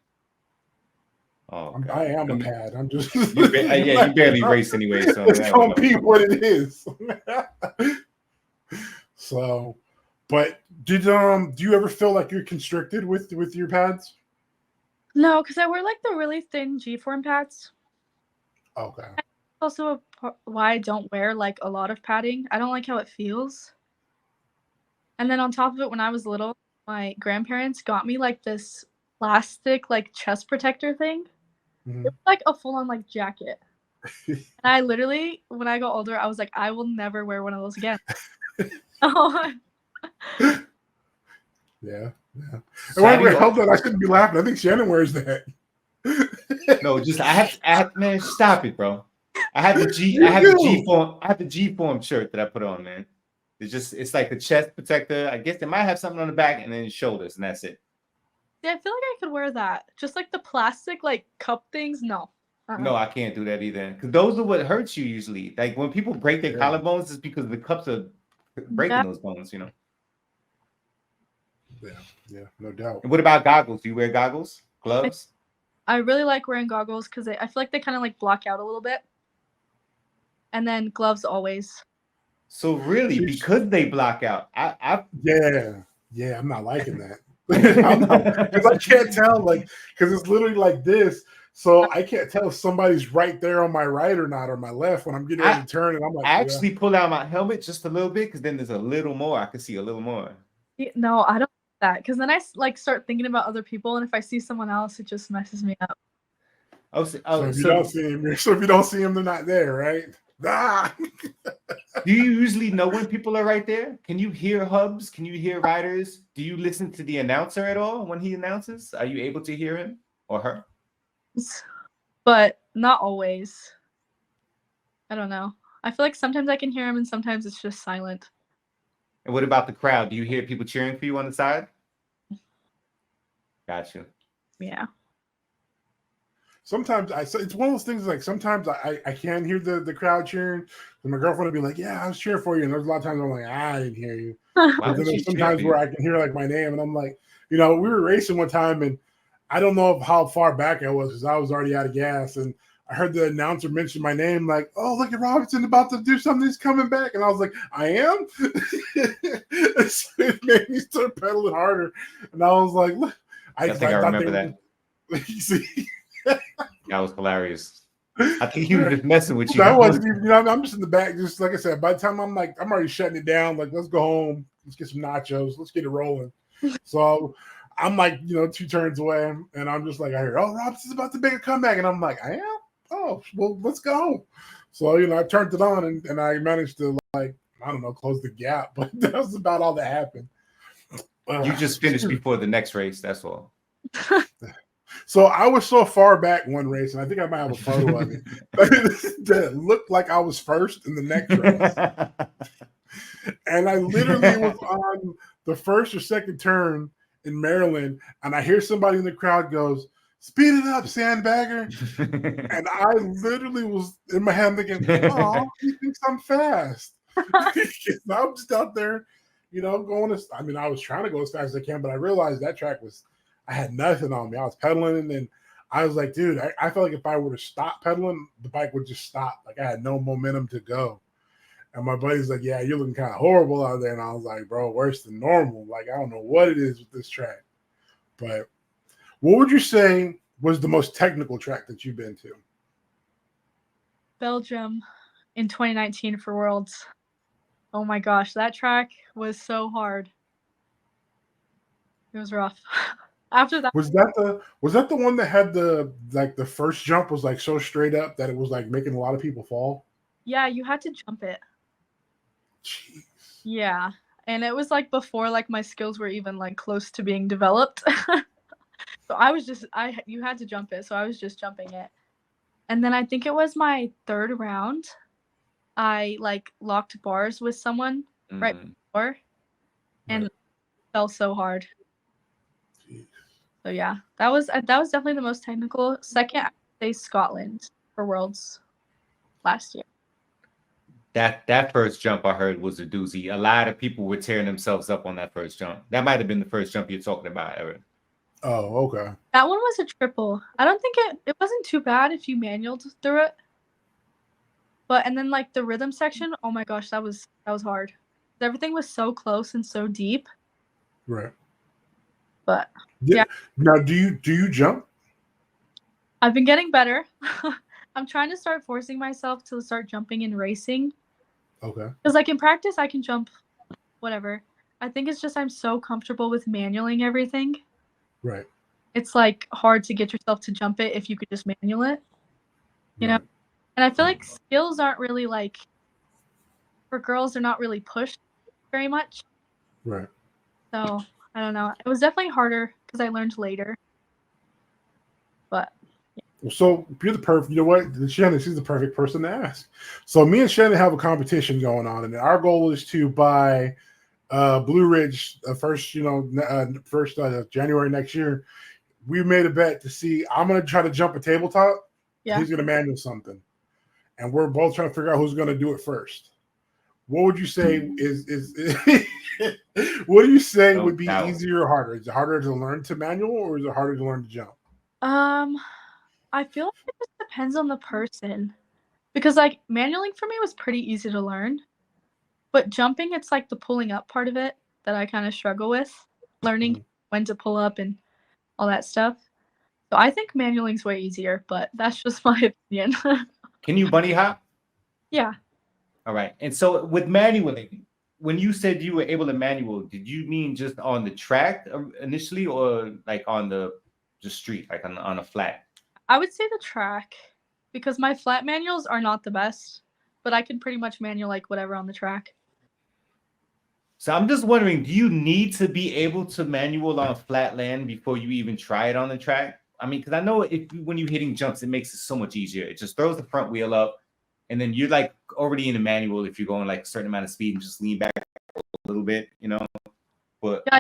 Oh, I am a pad. I'm just you barely race anyway. So it's gonna be what it is. So, but do you ever feel like you're constricted with your pads? No, because I wear like the really thin G-form pads. Okay. That's also why I don't wear like a lot of padding. I don't like how it feels. And then on top of it, when I was little, my grandparents got me like this plastic like chest protector thing. It was like a full-on like jacket. And I literally, when I got older, I was like, I will never wear one of those again. Yeah. Hold on, I shouldn't be laughing. I think Shannon wears that. No, just I have man, stop it, bro. I have the G-form shirt that I put on, man. It's like the chest protector. I guess they might have something on the back and then shoulders, and that's it. Yeah, I feel like I could wear that. Just like the plastic like cup things, no. No, I can't do that either. Because those are what hurts you usually. Like when people break their collarbones, it's because the cups are breaking those bones, Yeah, no doubt. And what about goggles? Do you wear goggles? Gloves? I really like wearing goggles because I feel like they kind of like block out a little bit. And then gloves always. So really, because they block out, yeah, I'm not liking that. Because I can't tell, like, because it's literally like this, so I can't tell if somebody's right there on my right or not, or my left when I'm getting ready to turn, and I'm like, I actually pull out my helmet just a little bit because then there's a little more. I can see a little more. No, I don't like that because then I like start thinking about other people, and if I see someone else, it just messes me up. So if you don't see them, they're not there, right? Do you usually know when people are right there? Can you hear hubs? Can you hear riders? Do you listen to the announcer at all when he announces? Are you able to hear him or her? But not always. I don't know. I feel like sometimes I can hear him and sometimes it's just silent. And what about the crowd? Do you hear people cheering for you on the side? Gotcha. Yeah. Sometimes it's one of those things like sometimes I can hear the crowd cheering, and my girlfriend will be like, "Yeah, I was cheering for you," and there's a lot of times I'm like, "I didn't hear you." But then there's sometimes where I can hear like my name, and I'm like, we were racing one time, and I don't know how far back I was because I was already out of gas, and I heard the announcer mention my name, like, "Oh, look at Robinson about to do something. He's coming back," and I was like, "I am." It made me start pedaling harder, and I was like, "Look." I think I remember that. That was hilarious. I think he was just messing with you. That wasn't even, I'm just in the back, just like I said. By the time I'm already shutting it down. Like, let's go home. Let's get some nachos. Let's get it rolling. So I'm like, 2 turns away, and I'm just like, I hear, "Oh, Robinson's about to make a comeback," and I'm like, "I am? Oh, well, let's go." So I turned it on, and I managed to, like, I don't know, close the gap, but that was about all that happened. You just finished before the next race. That's all. So I was so far back one race, and I think I might have a photo of it that looked like I was first in the next race. And I literally was on the first or second turn in Maryland, and I hear somebody in the crowd goes, "Speed it up, sandbagger." And I literally was in my head thinking, "Oh, he thinks I'm fast." I'm just out there, going as, I mean, I was trying to go as fast as I can, but I realized that track I had nothing on me. I was pedaling, and then I was like, dude, I felt like if I were to stop pedaling, the bike would just stop. Like, I had no momentum to go. And my buddy's like, yeah, you're looking kind of horrible out there. And I was like, bro, worse than normal. Like, I don't know what it is with this track. But what would you say was the most technical track that you've been to? Belgium in 2019 for Worlds. Oh my gosh, that track was so hard. It was rough. After that, was that the one that had the first jump was like so straight up that it was like making a lot of people fall? Yeah, you had to jump it. Jeez. Yeah, and it was like before like my skills were even like close to being developed. So you had to jump it, so I was just jumping it. And then I think it was my third round. I like locked bars with someone right before, and Right. fell so hard. Jeez. So yeah, that was definitely the most technical. Second, I would say Scotland for Worlds last year. That first jump I heard was a doozy. A lot of people were tearing themselves up on that first jump. That might have been the first jump you're talking about, Eric. Oh, okay. That one was a triple. I don't think it wasn't too bad if you manualed through it. And then like the rhythm section, oh my gosh, that was hard. Everything was so close and so deep. Right. But yeah. Now, do you jump? I've been getting better. I'm trying to start forcing myself to start jumping in racing. Okay. Because like in practice, I can jump whatever. I think it's just I'm so comfortable with manualing everything. Right. It's like hard to get yourself to jump it if you could just manual it. You know? And I feel like skills aren't really like, for girls, they're not really pushed very much. Right. So I don't know. It was definitely harder because I learned later. But yeah. So you're the perfect. You know what, Shannon? She's the perfect person to ask. So me and Shannon have a competition going on, and our goal is to buy Blue Ridge first. January next year. We made a bet to see. I'm going to try to jump a tabletop. Yeah. He's going to manual something, and we're both trying to figure out who's going to do it first. What would you say is what do you say would be easier or harder? Is it harder to learn to manual, or is it harder to learn to jump? I feel like it just depends on the person, because like manualing for me was pretty easy to learn, but jumping, it's like the pulling up part of it that I kind of struggle with, learning when to pull up and all that stuff. So I think manualing's way easier, but that's just my opinion. Can you bunny hop? Yeah. All right. And so with manualing, when you said you were able to manual, did you mean just on the track initially, or like on the street, like on a flat? I would say the track, because my flat manuals are not the best, but I can pretty much manual like whatever on the track. So I'm just wondering, do you need to be able to manual on flat land before you even try it on the track? I mean, because I know when you're hitting jumps, it makes it so much easier. It just throws the front wheel up, and then you're like already in the manual if you're going like a certain amount of speed and just lean back a little bit, But yeah,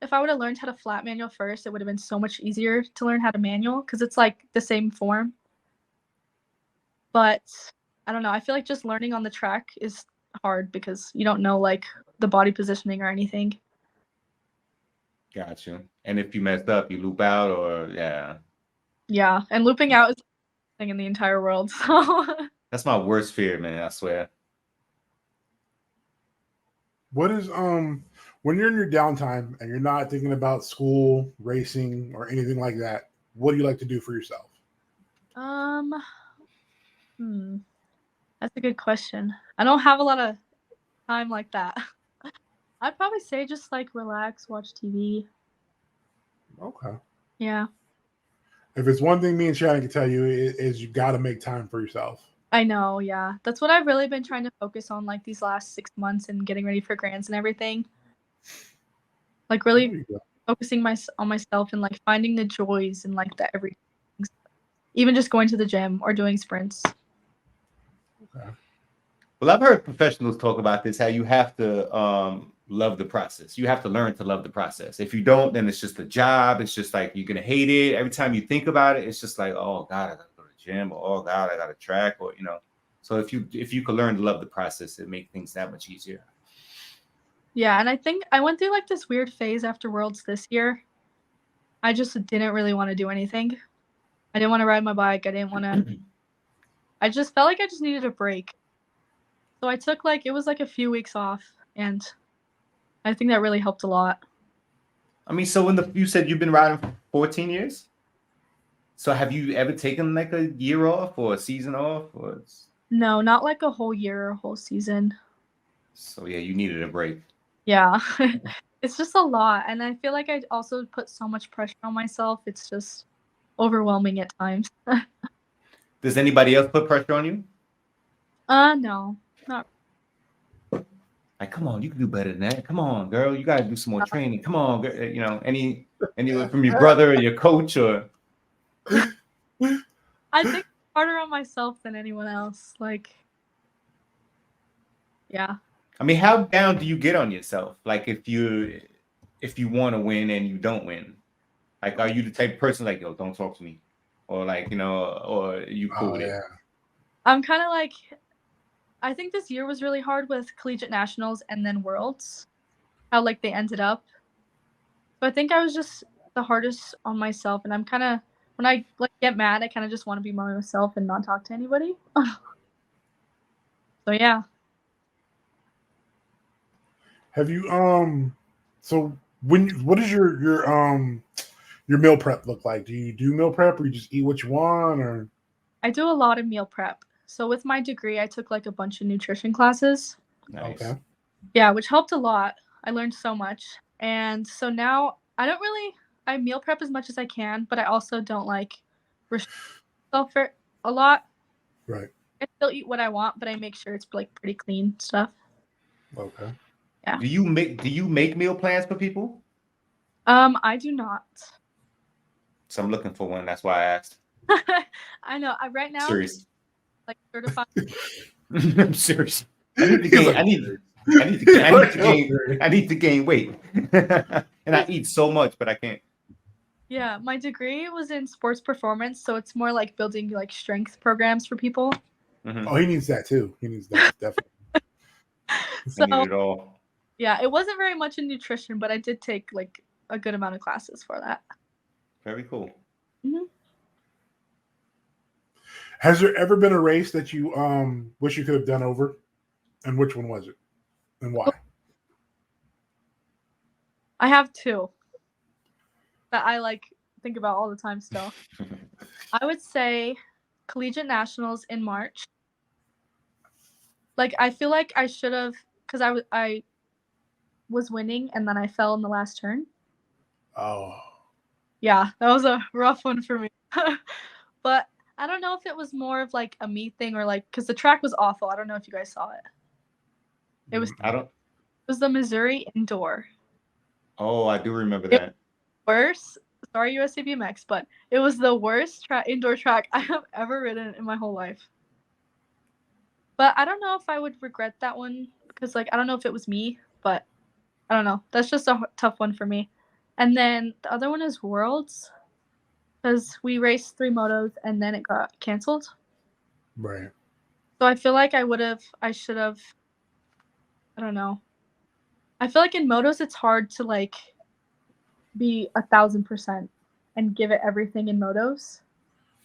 if I would have learned how to flat manual first, it would have been so much easier to learn how to manual because it's like the same form. But I don't know. I feel like just learning on the track is hard because you don't know like the body positioning or anything. Got you. And if you messed up, you loop out, or Yeah, and looping out is the thing in the entire world. So that's my worst fear, man. I swear. What is when you're in your downtime and you're not thinking about school, racing, or anything like that? What do you like to do for yourself? That's a good question. I don't have a lot of time like that. I'd probably say just like relax, watch TV. Okay. Yeah. If it's one thing me and Shannon can tell you is you got to make time for yourself. I know, yeah. That's what I've really been trying to focus on like these last 6 months and getting ready for grands and everything. Like There really you go. focusing on myself and like finding the joys and like the everything. Even just going to the gym or doing sprints. Okay. Well, I've heard professionals talk about this, how you have to love the process. You have to learn to love the process. If you don't, then it's just a job. It's just like you're gonna hate it. Every time you think about it, it's just like, oh God, I gotta go to the gym, or oh God, I gotta track, or you know. So if you could learn to love the process, it makes things that much easier. Yeah, and I think I went through like this weird phase after Worlds this year. I just didn't really want to do anything. I didn't want to ride my bike. I didn't want to. I just felt like I just needed a break. So I took like it was like a few weeks off, and I think that really helped a lot. I mean, so you said you've been riding for 14 years. So have you ever taken like a year off or a season off? No, not like a whole year or a whole season. So yeah, you needed a break. Yeah. It's just a lot, and I feel like I also put so much pressure on myself. It's just overwhelming at times. Does anybody else put pressure on you? No, not. Like, come on, you can do better than that. Come on, girl, you gotta do some more training. Come on, girl. You know, anyone from your brother or your coach or. I think harder on myself than anyone else. Like, yeah. I mean, how down do you get on yourself? Like, if you want to win and you don't win, like, are you the type of person like, yo, don't talk to me, or like, you know, or you cool with it? I'm kind of like, I think this year was really hard with collegiate nationals and then worlds, how like they ended up. So I think I was just the hardest on myself, and I'm kind of when I like get mad, I kind of just want to be by myself and not talk to anybody. So yeah. Have you so what does your meal prep look like? Do you do meal prep or you just eat what you want or I do a lot of meal prep. So with my degree, I took like a bunch of nutrition classes. Nice. Okay. Yeah, which helped a lot. I learned so much. And so now I meal prep as much as I can, but I also don't like restrict myself for a lot. Right. I still eat what I want, but I make sure it's like pretty clean stuff. Okay. Yeah. Do you make meal plans for people? I do not. So I'm looking for one. That's why I asked. I know. Right now, Serious. like certified. I'm serious. I need to gain. I need to gain weight. And I eat so much, but I can't. Yeah, my degree was in sports performance, so it's more like building like strength programs for people. Mm-hmm. Oh, he needs that too. He needs that definitely. So I need it all. yeah, it wasn't very much in nutrition, but I did take like a good amount of classes for that. Very cool. Mm-hmm. Has there ever been a race that you wish you could have done over? And which one was it? And why? I have two that I like think about all the time still. I would say collegiate nationals in March. Like I feel like I should have, because I was winning and then I fell in the last turn. Oh. Yeah, that was a rough one for me. But I don't know if it was more of like a me thing or like because the track was awful. I don't know if you guys saw it. It was I was the Missouri indoor. Oh, I do remember that. Worse. Sorry, USA BMX, but it was the worst indoor track I have ever ridden in my whole life. But I don't know if I would regret that one because like I don't know if it was me, but I don't know. That's just a tough one for me. And then the other one is Worlds because we raced 3 motos and then it got canceled. Right. So I feel like I should have, I don't know. I feel like in motos it's hard to like be 1,000% and give it everything in motos.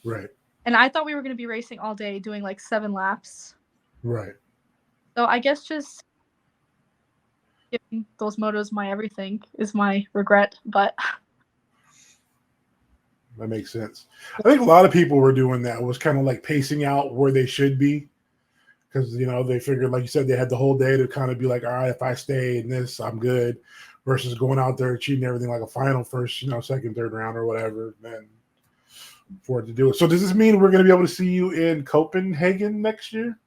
Right. And I thought we were going to be racing all day doing like 7 laps. Right. So I guess just giving those motos my everything is my regret, but that makes sense. I think a lot of people were doing that. Was kind of like pacing out where they should be because they figured, like you said, they had the whole day to kind of be like, all right, if I stay in this, I'm good. Versus going out there cheating everything like a final first, second, third round or whatever, then for it to do it. So does this mean we're going to be able to see you in Copenhagen next year?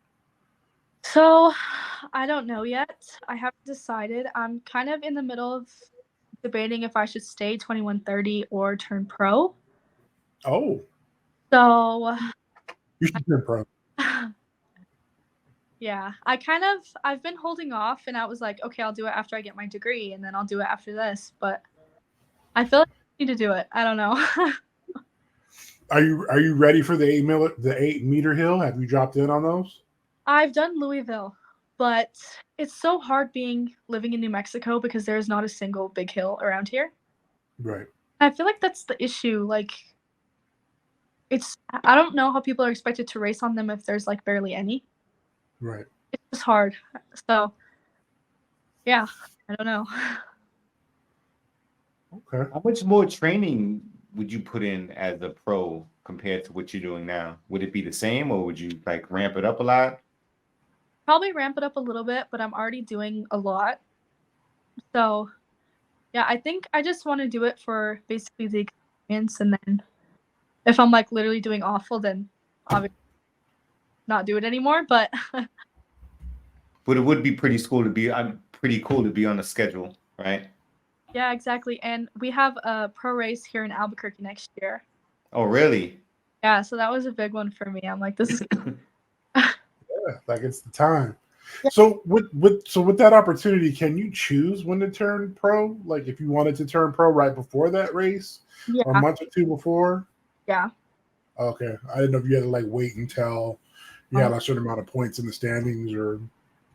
So I don't know yet. I haven't decided. I'm kind of in the middle of debating if I should stay 2130 or turn pro. Oh, So you should turn pro. yeah, I've been holding off, and I was like, okay, I'll do it after I get my degree, and then I'll do it after this. But I feel like I need to do it. I don't know. Are you ready for the 8-meter hill? Have you dropped in on those? I've done Louisville, but it's so hard living in New Mexico because there is not a single big hill around here. Right. I feel like that's the issue. Like, I don't know how people are expected to race on them if there's like barely any. Right. It's just hard. So, yeah, I don't know. Okay. How much more training would you put in as a pro compared to what you're doing now? Would it be the same, or would you like ramp it up a lot? Probably ramp it up a little bit, but I'm already doing a lot. So, yeah, I think I just want to do it for basically the experience, and then if I'm like literally doing awful, then obviously not do it anymore. But But it would be pretty cool to be on the schedule, right? yeah, exactly. And we have a pro race here in Albuquerque next year. Oh, really? Yeah, so that was a big one for me. I'm like, this is Yeah, like it's the time. Yeah. So with that opportunity, can you choose when to turn pro? Like if you wanted to turn pro right before that race, or a yeah, month or two before? yeah. Okay, I didn't know if you had to like wait until you had a certain amount of points in the standings, or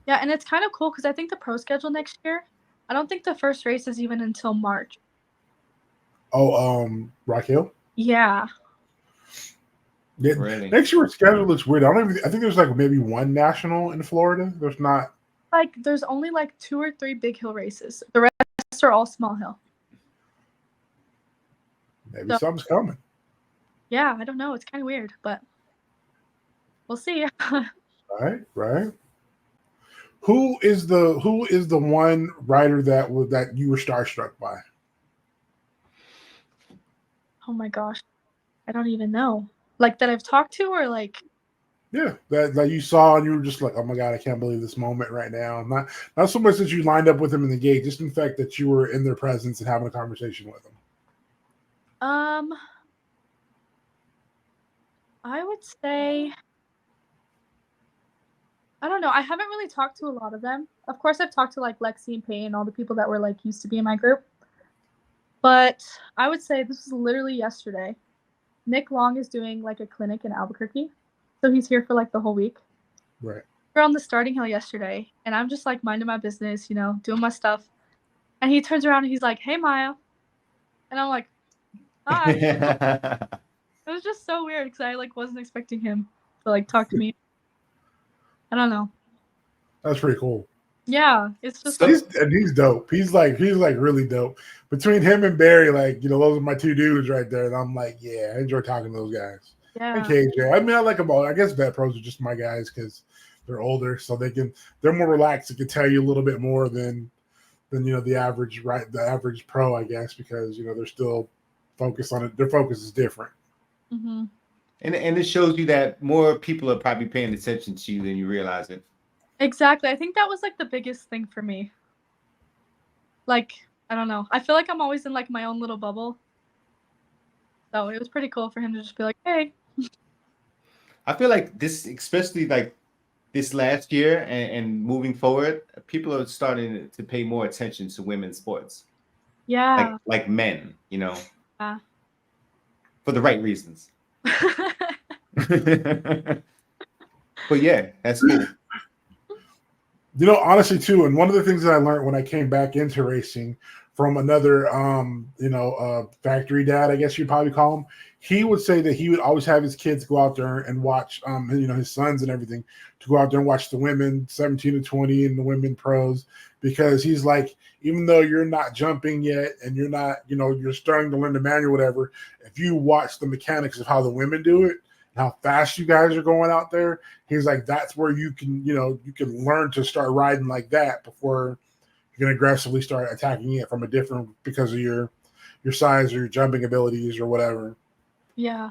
Yeah, and it's kind of cool because I think the pro schedule next year, I don't think the first race is even until March. Rock Hill. Yeah. Yeah, Really? next year's schedule looks weird. I think there's like maybe one national in Florida. There's not. Like, there's only like 2 or 3 big hill races. The rest are all small hill. Maybe something's coming. Yeah, I don't know. It's kind of weird, but we'll see. Right. Who is the one rider that you were starstruck by? Oh my gosh. I don't even know. Like that I've talked to, or like, Yeah, that you saw and you were just like, oh my god, I can't believe this moment right now. Not so much that you lined up with them in the gate, just in fact that you were in their presence and having a conversation with them. I would say, I don't know. I haven't really talked to a lot of them. Of course, I've talked to like Lexi and Payne and all the people that were like used to be in my group. But I would say this was literally yesterday. Nick Long is doing like a clinic in Albuquerque. So he's here for like the whole week. Right. We're on the starting hill yesterday, and I'm just like minding my business, doing my stuff. And he turns around and he's like, "Hey, Mya." And I'm like, "Hi." It was just so weird because I like wasn't expecting him to like talk to me. I don't know. That's pretty cool. Yeah, it's just He's dope. He's like really dope. Between him and Barry, like, those are my two dudes right there. And I'm like, yeah, I enjoy talking to those guys. yeah. And KJ. I mean, I like them all. I guess vet pros are just my guys because they're older, so they're more relaxed. They can tell you a little bit more than the average pro, I guess, because they're still focused on it. Their focus is different. Mm-hmm. And it shows you that more people are probably paying attention to you than you realize it. Exactly. I think that was like the biggest thing for me. Like, I don't know. I feel like I'm always in like my own little bubble. So it was pretty cool for him to just be like, "Hey." I feel like this, especially like this last year and moving forward, people are starting to pay more attention to women's sports. Yeah. Like men, Yeah. for the right reasons. But yeah, that's cool. Honestly, too, and one of the things that I learned when I came back into racing from another, factory dad, I guess you'd probably call him, he would say that he would always have his kids go out there and watch, his sons and everything, to go out there and watch the women 17 to 20 and the women pros, because he's like, even though you're not jumping yet and you're not, you're starting to learn the manual, whatever, if you watch the mechanics of how the women do it, how fast you guys are going out there, he's like, that's where you can learn to start riding like that before you can aggressively start attacking it from a different, because of your size or your jumping abilities or whatever. Yeah.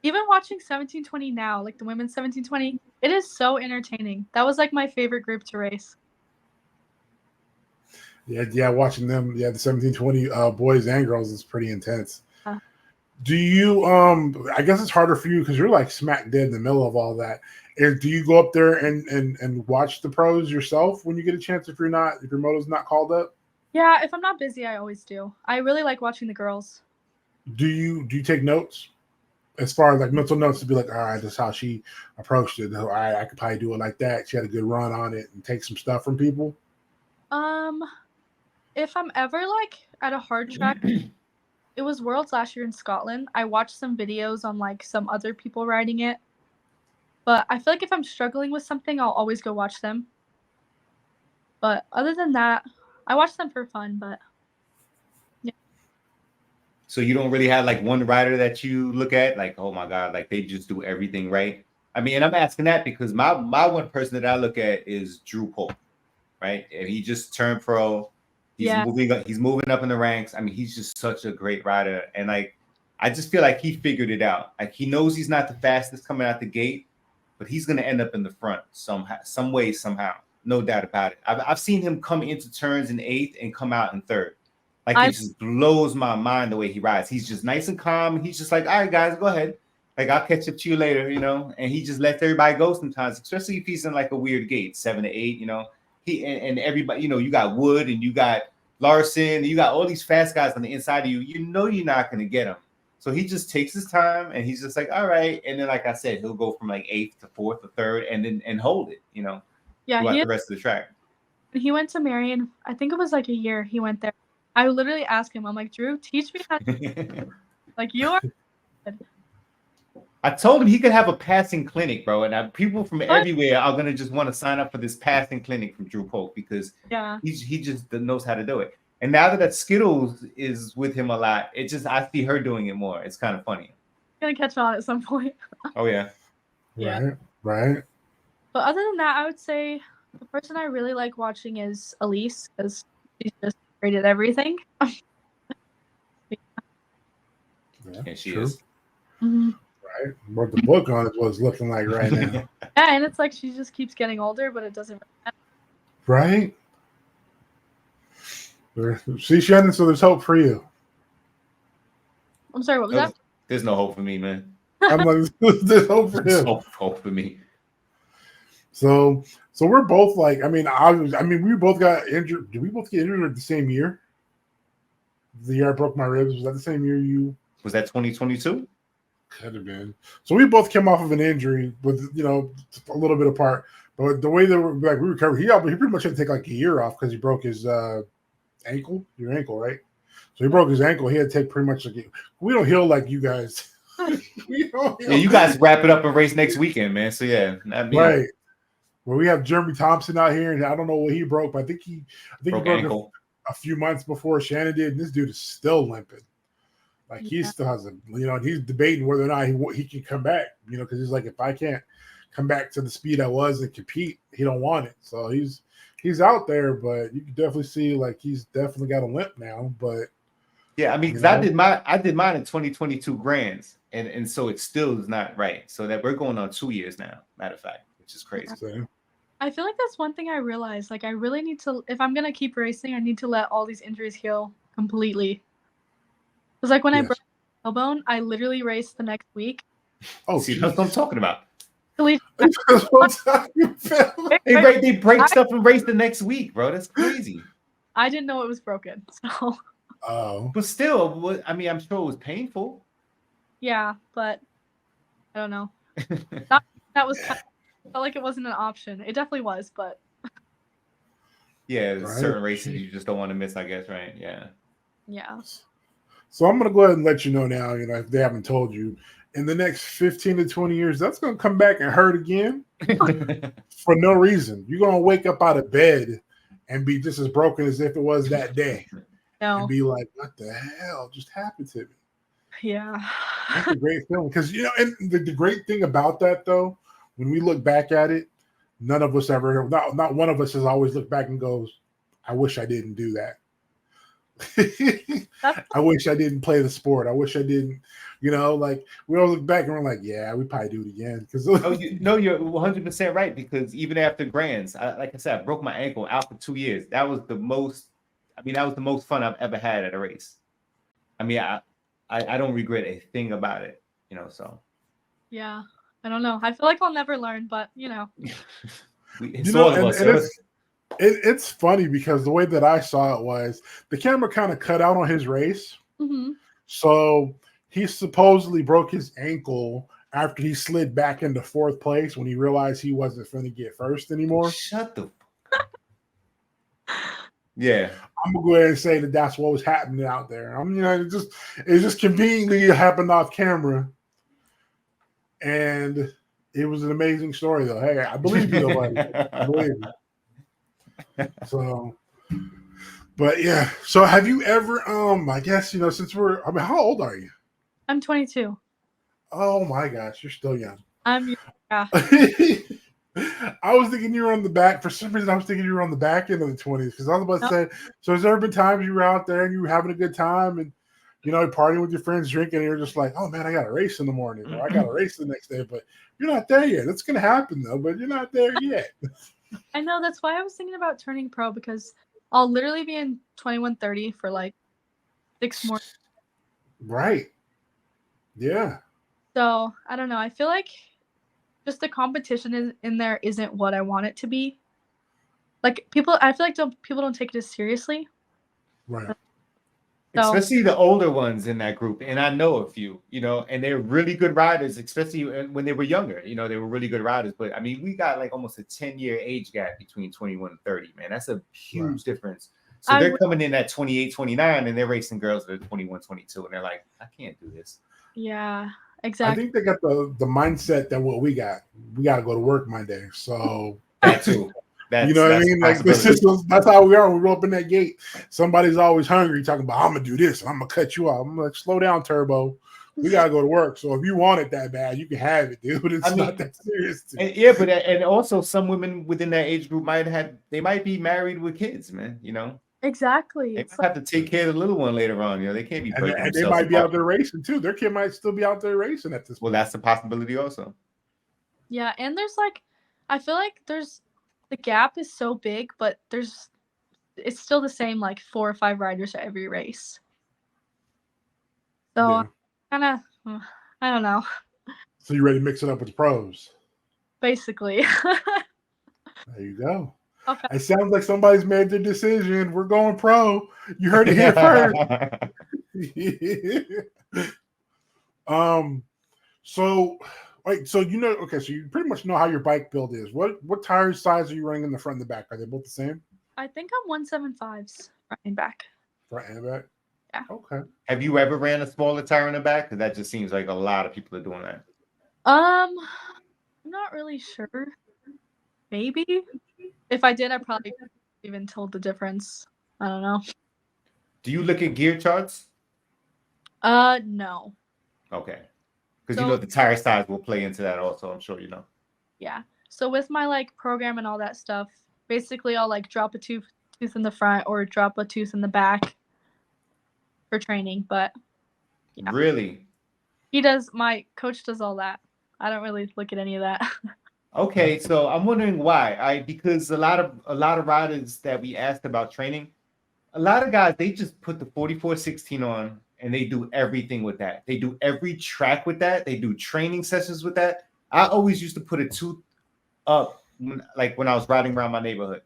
Even watching 1720 now, like the women's 1720, it is so entertaining. That was like my favorite group to race. Yeah. Watching them, the 1720 boys and girls is pretty intense. Uh, Do you I guess it's harder for you because you're like smack dead in the middle of all that. Do you go up there and watch the pros yourself when you get a chance if your moto's not called up? yeah, if I'm not busy, I always do. I really like watching the girls. Do you take notes as far as like mental notes to be like, all right, that's how she approached it. All right, I could probably do it like that. She had a good run on it and take some stuff from people. If I'm ever like at a hard track, it was Worlds last year in Scotland. I watched some videos on like some other people riding it. But I feel like if I'm struggling with something, I'll always go watch them. But other than that, I watch them for fun, but yeah. So you don't really have like one rider that you look at, like, oh my God, like they just do everything right. I mean, and I'm asking that because my one person that I look at is Drew Polk, right? And he just turned pro. He's moving up in the ranks. I mean, he's just such a great rider. And like, I just feel like he figured it out. Like he knows he's not the fastest coming out the gate, but he's gonna end up in the front somehow, some way, somehow. No doubt about it. I've seen him come into turns in 8th and come out in 3rd. Like it just blows my mind the way he rides. He's just nice and calm. He's just like, all right, guys, go ahead. Like I'll catch up to you later, you know. And he just lets everybody go sometimes, especially if he's in like a weird gate, 7 to 8, you know. He and everybody, you know, you got Wood and you got Larson, and you got all these fast guys on the inside of you. You know you're not gonna get him. So he just takes his time and he's just like, all right. And then, like I said, he'll go from like 8th to 4th or 3rd and hold it, you know, throughout the rest of the track. He went to Marion. I think it was like a year he went there. I literally asked him, I'm like, Drew, teach me how to like you are good. I told him he could have a passing clinic, bro. And people from everywhere are gonna just want to sign up for this passing clinic from Drew Polk because he just knows how to do it. And now that Skittles is with him a lot, I see her doing it more. It's kind of funny. Gonna catch on at some point. Oh yeah. Right. But other than that, I would say the person I really like watching is Elise because she's just great at everything. Yeah, she is. Mm-hmm. Right. What the book on is what it's looking like right now. Yeah, and it's like she just keeps getting older, but it doesn't matter. Right. See, Shannon, so there's hope for you. I'm sorry, what was that? There's no hope for me, man. I'm like, there's hope for him. Hope for me. So we're both like, I mean, we both got injured. Did we both get injured the same year? The year I broke my ribs, was that the same year you? Was that 2022? Could have been. So we both came off of an injury with, you know, a little bit apart. But the way that we recovered, he pretty much had to take like a year off because he broke his ankle. Your ankle, right? So he broke his ankle. He had to take pretty much like we don't heal like you guys. Yeah, you guys wrap it up and race next weekend, man. So yeah, right. Well, we have Jeremy Thompson out here, and I don't know what he broke, but I think he broke ankle a few months before Shannon did. And this dude is still limping. Like he still has he's debating whether or not he can come back, you know, because he's like, if I can't come back to the speed I was and compete, he don't want it. So he's out there, but you can definitely see like he's definitely got a limp now. But yeah, I mean, because I did mine in 2022 grands, and so it still is not right. So that we're going on 2 years now, matter of fact, which is crazy. I feel like that's one thing I realized. Like I really need to, if I'm gonna keep racing, I need to let all these injuries heal completely. It's like when I broke my tailbone, I literally raced the next week. Oh, see, that's what I'm talking about. They break stuff and race the next week, bro. That's crazy. I didn't know it was broken, so. But still, I mean, I'm sure it was painful. Yeah, but I don't know. That was felt like it wasn't an option. It definitely was, but. Yeah, certain races you just don't want to miss, I guess, right? Yeah. Yeah. So I'm going to go ahead and let you know now, you know, if they haven't told you, in the next 15 to 20 years, that's going to come back and hurt again for no reason. You're going to wake up out of bed and be just as broken as if it was that day. No. And be like, what the hell just happened to me? Yeah. That's a great feeling. Because, you know, and the great thing about that, though, when we look back at it, none of us ever, not one of us has always looked back and goes, I wish I didn't do that. I wish I didn't play the sport. I wish I didn't, you know, like we all look back and we're like, yeah, we probably do it again. Because you're 100% right. Because even after grands, like I said, I broke my ankle out for 2 years. That was the most I mean, that was the most fun I've ever had at a race. I mean, I don't regret a thing about it, you know. So Yeah. I don't know. I feel like I'll never learn, but you know. it's all of us. And it's funny because the way that I saw it was the camera kind of cut out on his race. Mm-hmm. So he supposedly broke his ankle after he slid back into fourth place when he realized he wasn't going to get first anymore. Shut the. Yeah, I'm gonna go ahead and say that that's what was happening out there. I mean, you know, it just conveniently happened off camera, and it was an amazing story, though. Hey, I believe you, though, buddy. I believe you. So, but yeah. So, have you ever? I guess since I mean, how old are you? I'm 22. Oh my gosh, you're still young. Yeah. I was thinking you were on the back. For some reason, I was thinking you were on the back end of the 20s because I was about to say. So, has there been times you were out there and you were having a good time and partying with your friends, drinking, and you're just like, oh man, I got a race in the morning or I got a race the next day, but you're not there yet. It's gonna happen though, but you're not there yet. I know, that's why I was thinking about turning pro because I'll literally be in 2130 for like 6 more. Right. Yeah. So I don't know. I feel like just the competition in there isn't what I want it to be. Like I feel like people don't take it as seriously. Right. So, especially the older ones in that group, and I know a few, and they're really good riders, especially when they were younger. They were really good riders. But I mean, we got like almost a 10-year age gap between 21 and 30. Man, that's a huge difference. So they're coming in at 28, 29, and they're racing girls that are 21, 22, and they're like, I can't do this. Yeah, exactly. I think they got the mindset that what we got to go to work Monday. So that too. You know what I mean? Like that's how we are. When we roll up in that gate. Somebody's always hungry, talking about I'm gonna do this and I'm gonna cut you off. I'm like, slow down, Turbo. We gotta go to work. So if you want it that bad, you can have it, dude. It's not that serious. And also some women within that age group they might be married with kids, man. Exactly. They might have to take care of the little one later on. They can't be breaking and they might be out there racing too. Their kid might still be out there racing at this point. Well, that's a possibility also. Yeah, and I feel like the gap is so big, but it's still the same, like 4 or 5 riders at every race. So kind of, I don't know. So you ready to mix it up with the pros? Basically. There you go. Okay. It sounds like somebody's made their decision. We're going pro. You heard it here first. So wait, so okay, so you pretty much know how your bike build is. What tire size are you running in the front and the back? Are they both the same? I think I'm 175s front and back. Front and back? Yeah. Okay. Have you ever ran a smaller tire in the back? Because that just seems like a lot of people are doing that. I'm not really sure. Maybe. If I did, I probably couldn't even told the difference. I don't know. Do you look at gear charts? No. Okay. Because the tire size will play into that also, I'm sure you know. Yeah. So with my program and all that stuff, basically I'll drop a tooth in the front or drop a tooth in the back for training. But yeah. Really? My coach does all that. I don't really look at any of that. Okay, so I'm wondering why. Because a lot of riders that we asked about training, a lot of guys, they just put the 4416 on and they do everything with that. They do every track with that. They do training sessions with that. I always used to put a tooth up when I was riding around my neighborhood.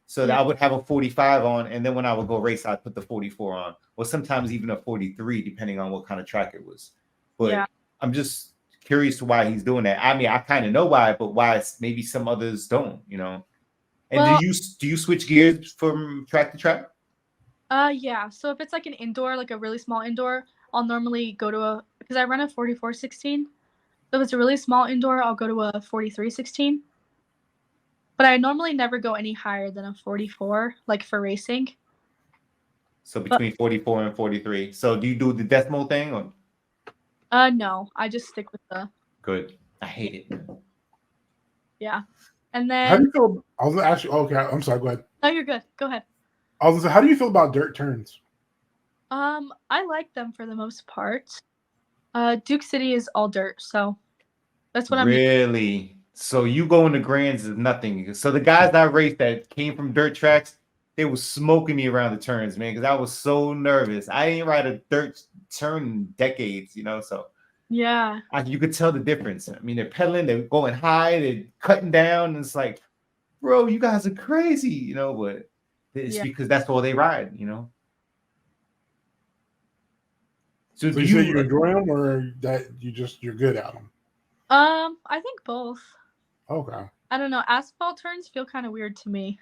So that I would have a 45 on, and then when I would go race, I'd put the 44 on, or sometimes even a 43, depending on what kind of track it was. But I'm just curious to why he's doing that. I mean, I kind of know why, but why maybe some others don't, And do you switch gears from track to track? Yeah. So if it's an indoor, a really small indoor, I'll normally go because I run a 4416. So if it's a really small indoor, I'll go to a 4316. But I normally never go any higher than a 44, for racing. So between 44 and 43. So do you do the decimal thing or? No, I just stick with the. Good. I hate it. Yeah, and then. How do you feel? I was actually okay. I'm sorry. Go ahead. No, you're good. Go ahead. I was gonna say, how do you feel about dirt turns? I like them for the most part. Duke City is all dirt, so that's what I'm. Really? So you go in the grands is nothing. So the guys that race that came from dirt tracks, they were smoking me around the turns, man, because I was so nervous. I ain't ride a dirt turn in decades, so Yeah. you could tell the difference. I mean, they're pedaling, they're going high, they're cutting down, and it's like, bro, you guys are crazy, but it's because that's all they ride, So So do you say you you enjoy them, or that you're good at them? I think both. Okay. I don't know. Asphalt turns feel kind of weird to me.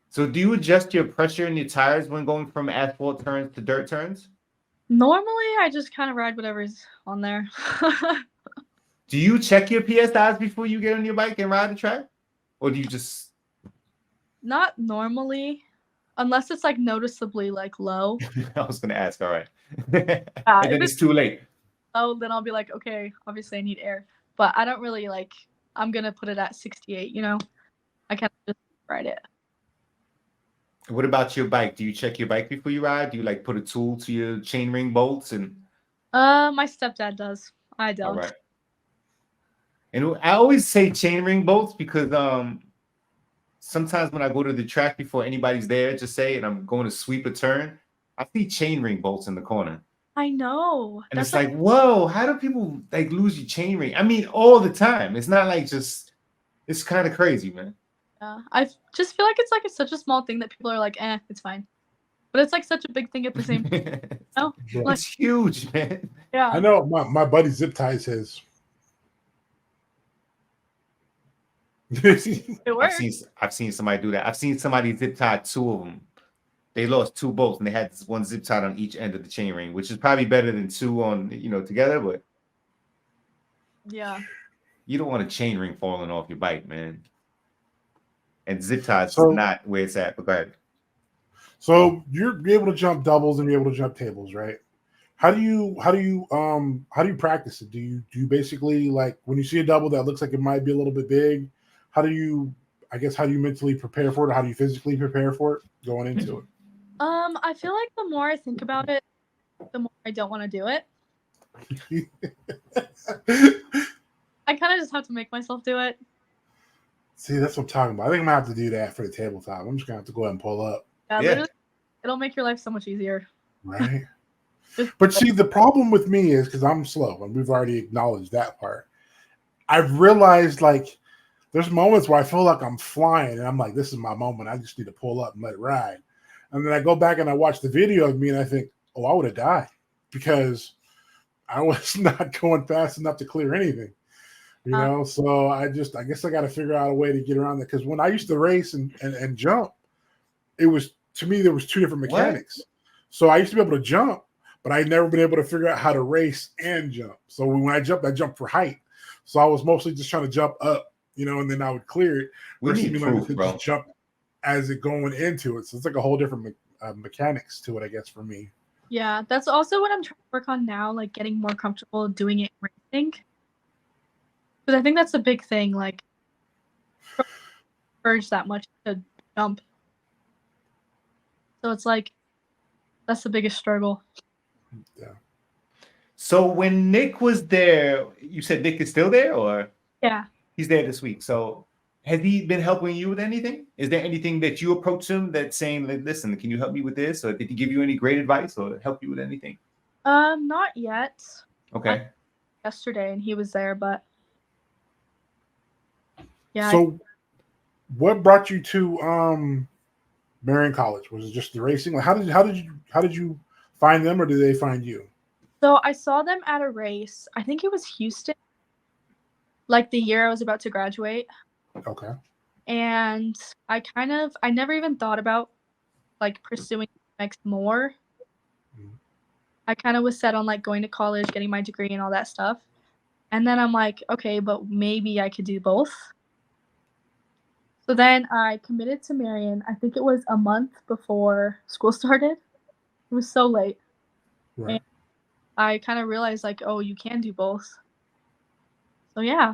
So do you adjust your pressure in your tires when going from asphalt turns to dirt turns? Normally, I just kind of ride whatever's on there. Do you check your PSIs before you get on your bike and ride the track? Or do you just... Not normally, unless it's like noticeably like low. I was going to ask, all right. If And then it's too late. low, then I'll be like, okay, obviously I need air. But I don't really like, I'm going to put it at 68, I kind of just ride it. What about your bike? Do you check your bike before you ride? Do you like put a tool to your chainring bolts? And My stepdad does. I don't. all right. And I always say chainring bolts because sometimes when I go to the track before anybody's there, just say, and I'm going to sweep a turn, I see chainring bolts in the corner. I know. And it's like, whoa, how do people like lose your chainring? I mean, all the time. It's not like just, it's kind of crazy, man. Yeah, I just feel like it's such a small thing that people are like, it's fine. But it's like such a big thing at the same time. Like, It's huge, man. yeah. I know my buddy zip ties his. It works. I've seen somebody do that. I've seen somebody zip tie two of them. They lost two bolts and they had this one zip tied on each end of the chain ring, which is probably better than two on together. But yeah, you don't want a chain ring falling off your bike, man. And zip ties is not where it's at. But go ahead. So you're able to jump doubles and you're able to jump tables, right? How do you practice it? Do you basically, like, when you see a double that looks like it might be a little bit big, how do you mentally prepare for it, or how do you physically prepare for it going into it? I feel like the more I think about it, the more I don't want to do it. I kind of just have to make myself do it. See, that's what I'm talking about. I think I'm gonna have to do that for the tabletop. I'm just gonna have to go ahead and pull up. Yeah. Literally, it'll make your life so much easier. Right. But see, the problem with me is because I'm slow, and we've already acknowledged that part. I've realized, like, there's moments where I feel like I'm flying, and I'm like, this is my moment. I just need to pull up and let it ride. And then I go back and I watch the video of me, and I think, oh, I would have died because I was not going fast enough to clear anything. So I guess I got to figure out a way to get around that. Because when I used to race and jump, it was, to me, there was two different mechanics. What? So I used to be able to jump, but I'd never been able to figure out how to race and jump. So when I jumped for height. So I was mostly just trying to jump up, and then I would clear it. We need proof, bro. Just jump as it going into it. So it's like a whole different mechanics to it, I guess, for me. Yeah, that's also what I'm trying to work on now, like getting more comfortable doing it in racing. Because I think that's a big thing, like, urge that much to jump. So it's like, that's the biggest struggle. Yeah. So when Nick was there, you said Nick is still there, or? Yeah. He's there this week. So has he been helping you with anything? Is there anything that you approach him that's saying, listen, can you help me with this? Or did he give you any great advice or help you with anything? Not yet. Okay. Yesterday, and he was there, but yeah. So what brought you to Marion College? Was it just the racing? Like, how did you find them, or did they find you? So I saw them at a race. I think it was Houston, like the year I was about to graduate. Okay. And I never even thought about like pursuing BMX more. I kind of was set on like going to college, getting my degree and all that stuff. And then I'm like, okay, but maybe I could do both. So then I committed to Marion. I think it was a month before school started. It was so late. Right. And I kind of realized like, oh, you can do both. So yeah.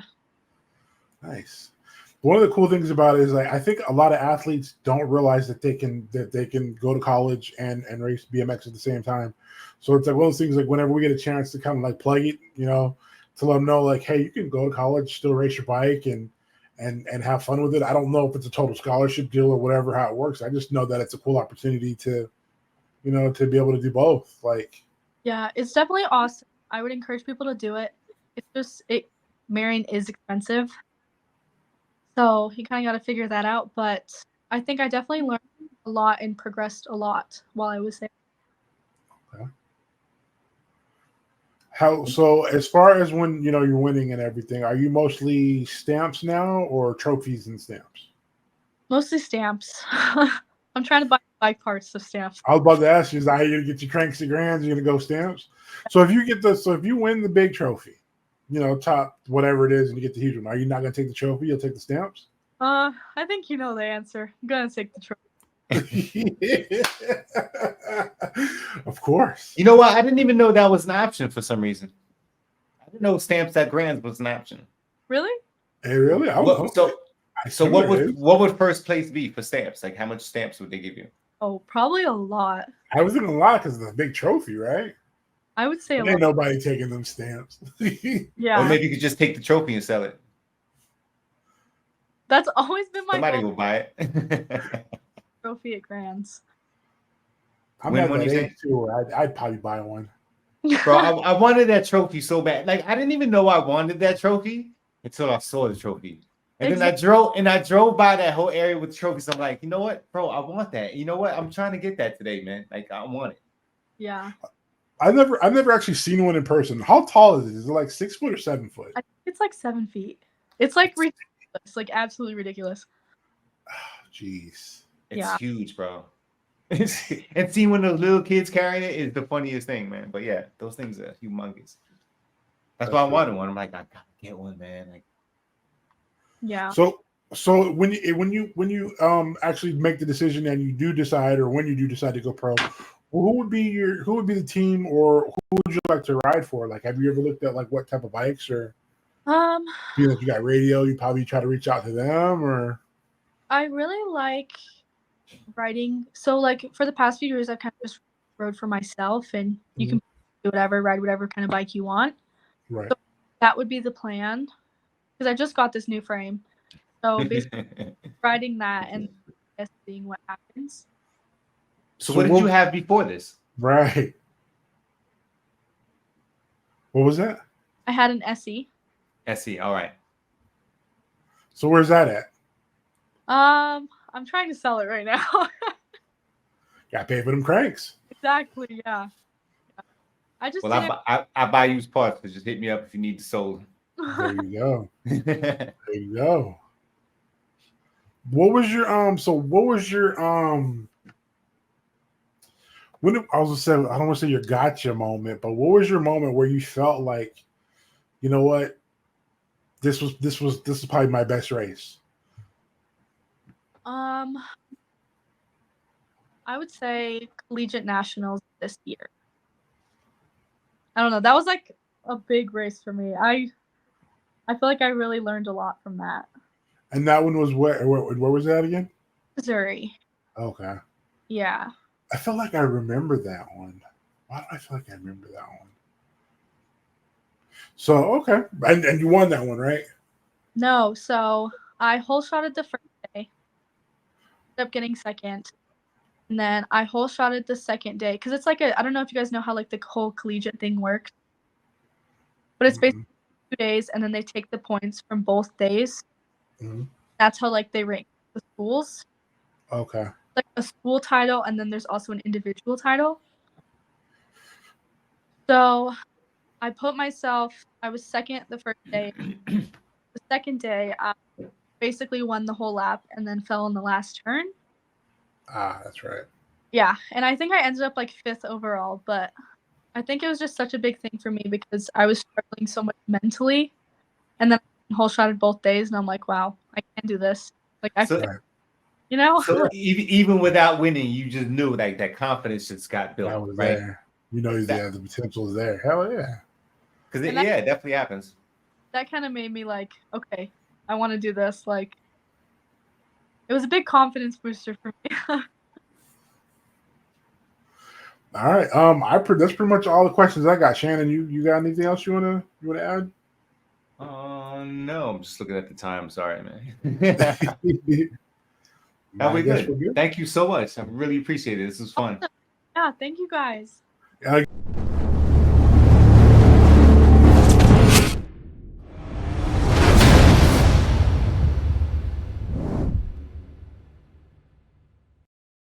Nice. One of the cool things about it is, like, I think a lot of athletes don't realize that they can go to college and race BMX at the same time. So it's like one of those things, like, whenever we get a chance to kind of like plug it, to let them know, like, hey, you can go to college, still race your bike and and have fun with it. I don't know if it's a total scholarship deal or whatever, how it works. I just know that it's a cool opportunity to, to be able to do both. Like, Yeah, it's definitely awesome. I would encourage people to do it. It's just marrying is expensive. So you kind of got to figure that out. But I think I definitely learned a lot and progressed a lot while I was there. so as far as when you're winning and everything, are you mostly stamps now or trophies and stamps? Mostly stamps. I'm trying to buy bike parts of stamps. I was about to ask you, are you gonna get your cranks and grands? You're gonna go stamps. So if you win the big trophy, top whatever it is, and you get the huge one, are you not gonna take the trophy? You'll take the stamps. I think you know the answer. I'm gonna take the trophy. Of course. You know what? I didn't even know that was an option for some reason. I didn't know stamps at grands was an option. Really? Hey, really? So what would first place be for stamps? Like, how much stamps would they give you? Oh, probably a lot. I was gonna lie because it's a big trophy, right? I would say a lot. Ain't nobody taking them stamps. Yeah. Or maybe you could just take the trophy and sell it. That's always been my Somebody goal. will buy it. Trophy at Grands. I'm at that age too, where I'd probably buy one. Bro, I wanted that trophy so bad. Like, I didn't even know I wanted that trophy until I saw the trophy. And then I drove by that whole area with trophies. I'm like, you know what, bro, I want that. You know what? I'm trying to get that today, man. Like, I want it. Yeah. I've never actually seen one in person. How tall is it? Is it like 6 foot or 7 foot? I think it's like 7 feet. It's like ridiculous, like absolutely ridiculous. Jeez. It's huge, bro. And seeing when those little kids carrying it is the funniest thing, man. But yeah, those things are humongous. That's why I wanted one. I'm like, I gotta get one, man. Like, yeah. So when you actually make the decision and you do decide, or when you do decide to go pro, who would be the team, or who would you like to ride for? Like, have you ever looked at like what type of bikes, or feel like you got radio, you probably try to reach out to them? Or I really like riding. So like for the past few years, I've kind of just rode for myself, and you can do whatever, ride whatever kind of bike you want. Right. So that would be the plan, because I just got this new frame. So basically riding that and seeing what happens. So what did you have before this? Right. What was that? I had an SE. SE, all right. So where's that at? I'm trying to sell it right now. Got to pay for them cranks. Exactly, yeah. I just I buy used parts, so just hit me up if you need the sold. There you go. There you go. What was your when I was gonna say, I don't want to say your gotcha moment, but what was your moment where you felt like, you know what, this is probably my best race? I would say collegiate nationals this year. I don't know. That was like a big race for me. I feel like I really learned a lot from that. And that one was where was that again? Missouri. Okay. Yeah. I feel like I remember that one. Why do I feel like I remember that one? So, okay. And you won that one, right? No. So I hole shotted the first day. Ended up getting second. And then I hole shotted the second day. Because it's like I don't know if you guys know how like the whole collegiate thing works. But it's basically 2 days, and then they take the points from both days. Mm-hmm. That's how like they rank the schools. Okay. Like a school title, and then there's also an individual title. So I was second the first day. The second day, I basically won the whole lap and then fell in the last turn. That's right. Yeah, and I think I ended up like 5th overall, but I think it was just such a big thing for me because I was struggling so much mentally, and then I whole shotted both days, and I'm like, wow, I can do this. Like you know. So even without winning, you just knew like that confidence just got built. That was right? there. You know, the potential is there. Hell yeah. Because it definitely happens. That kind of made me like, okay, I want to do this. Like, it was a big confidence booster for me. All right. That's pretty much all the questions I got. Shannon, you got anything else you wanna add? No, I'm just looking at the time. Sorry, man. I we guess good. we're good. Thank you so much. I really appreciate it. This was fun. Yeah, thank you guys.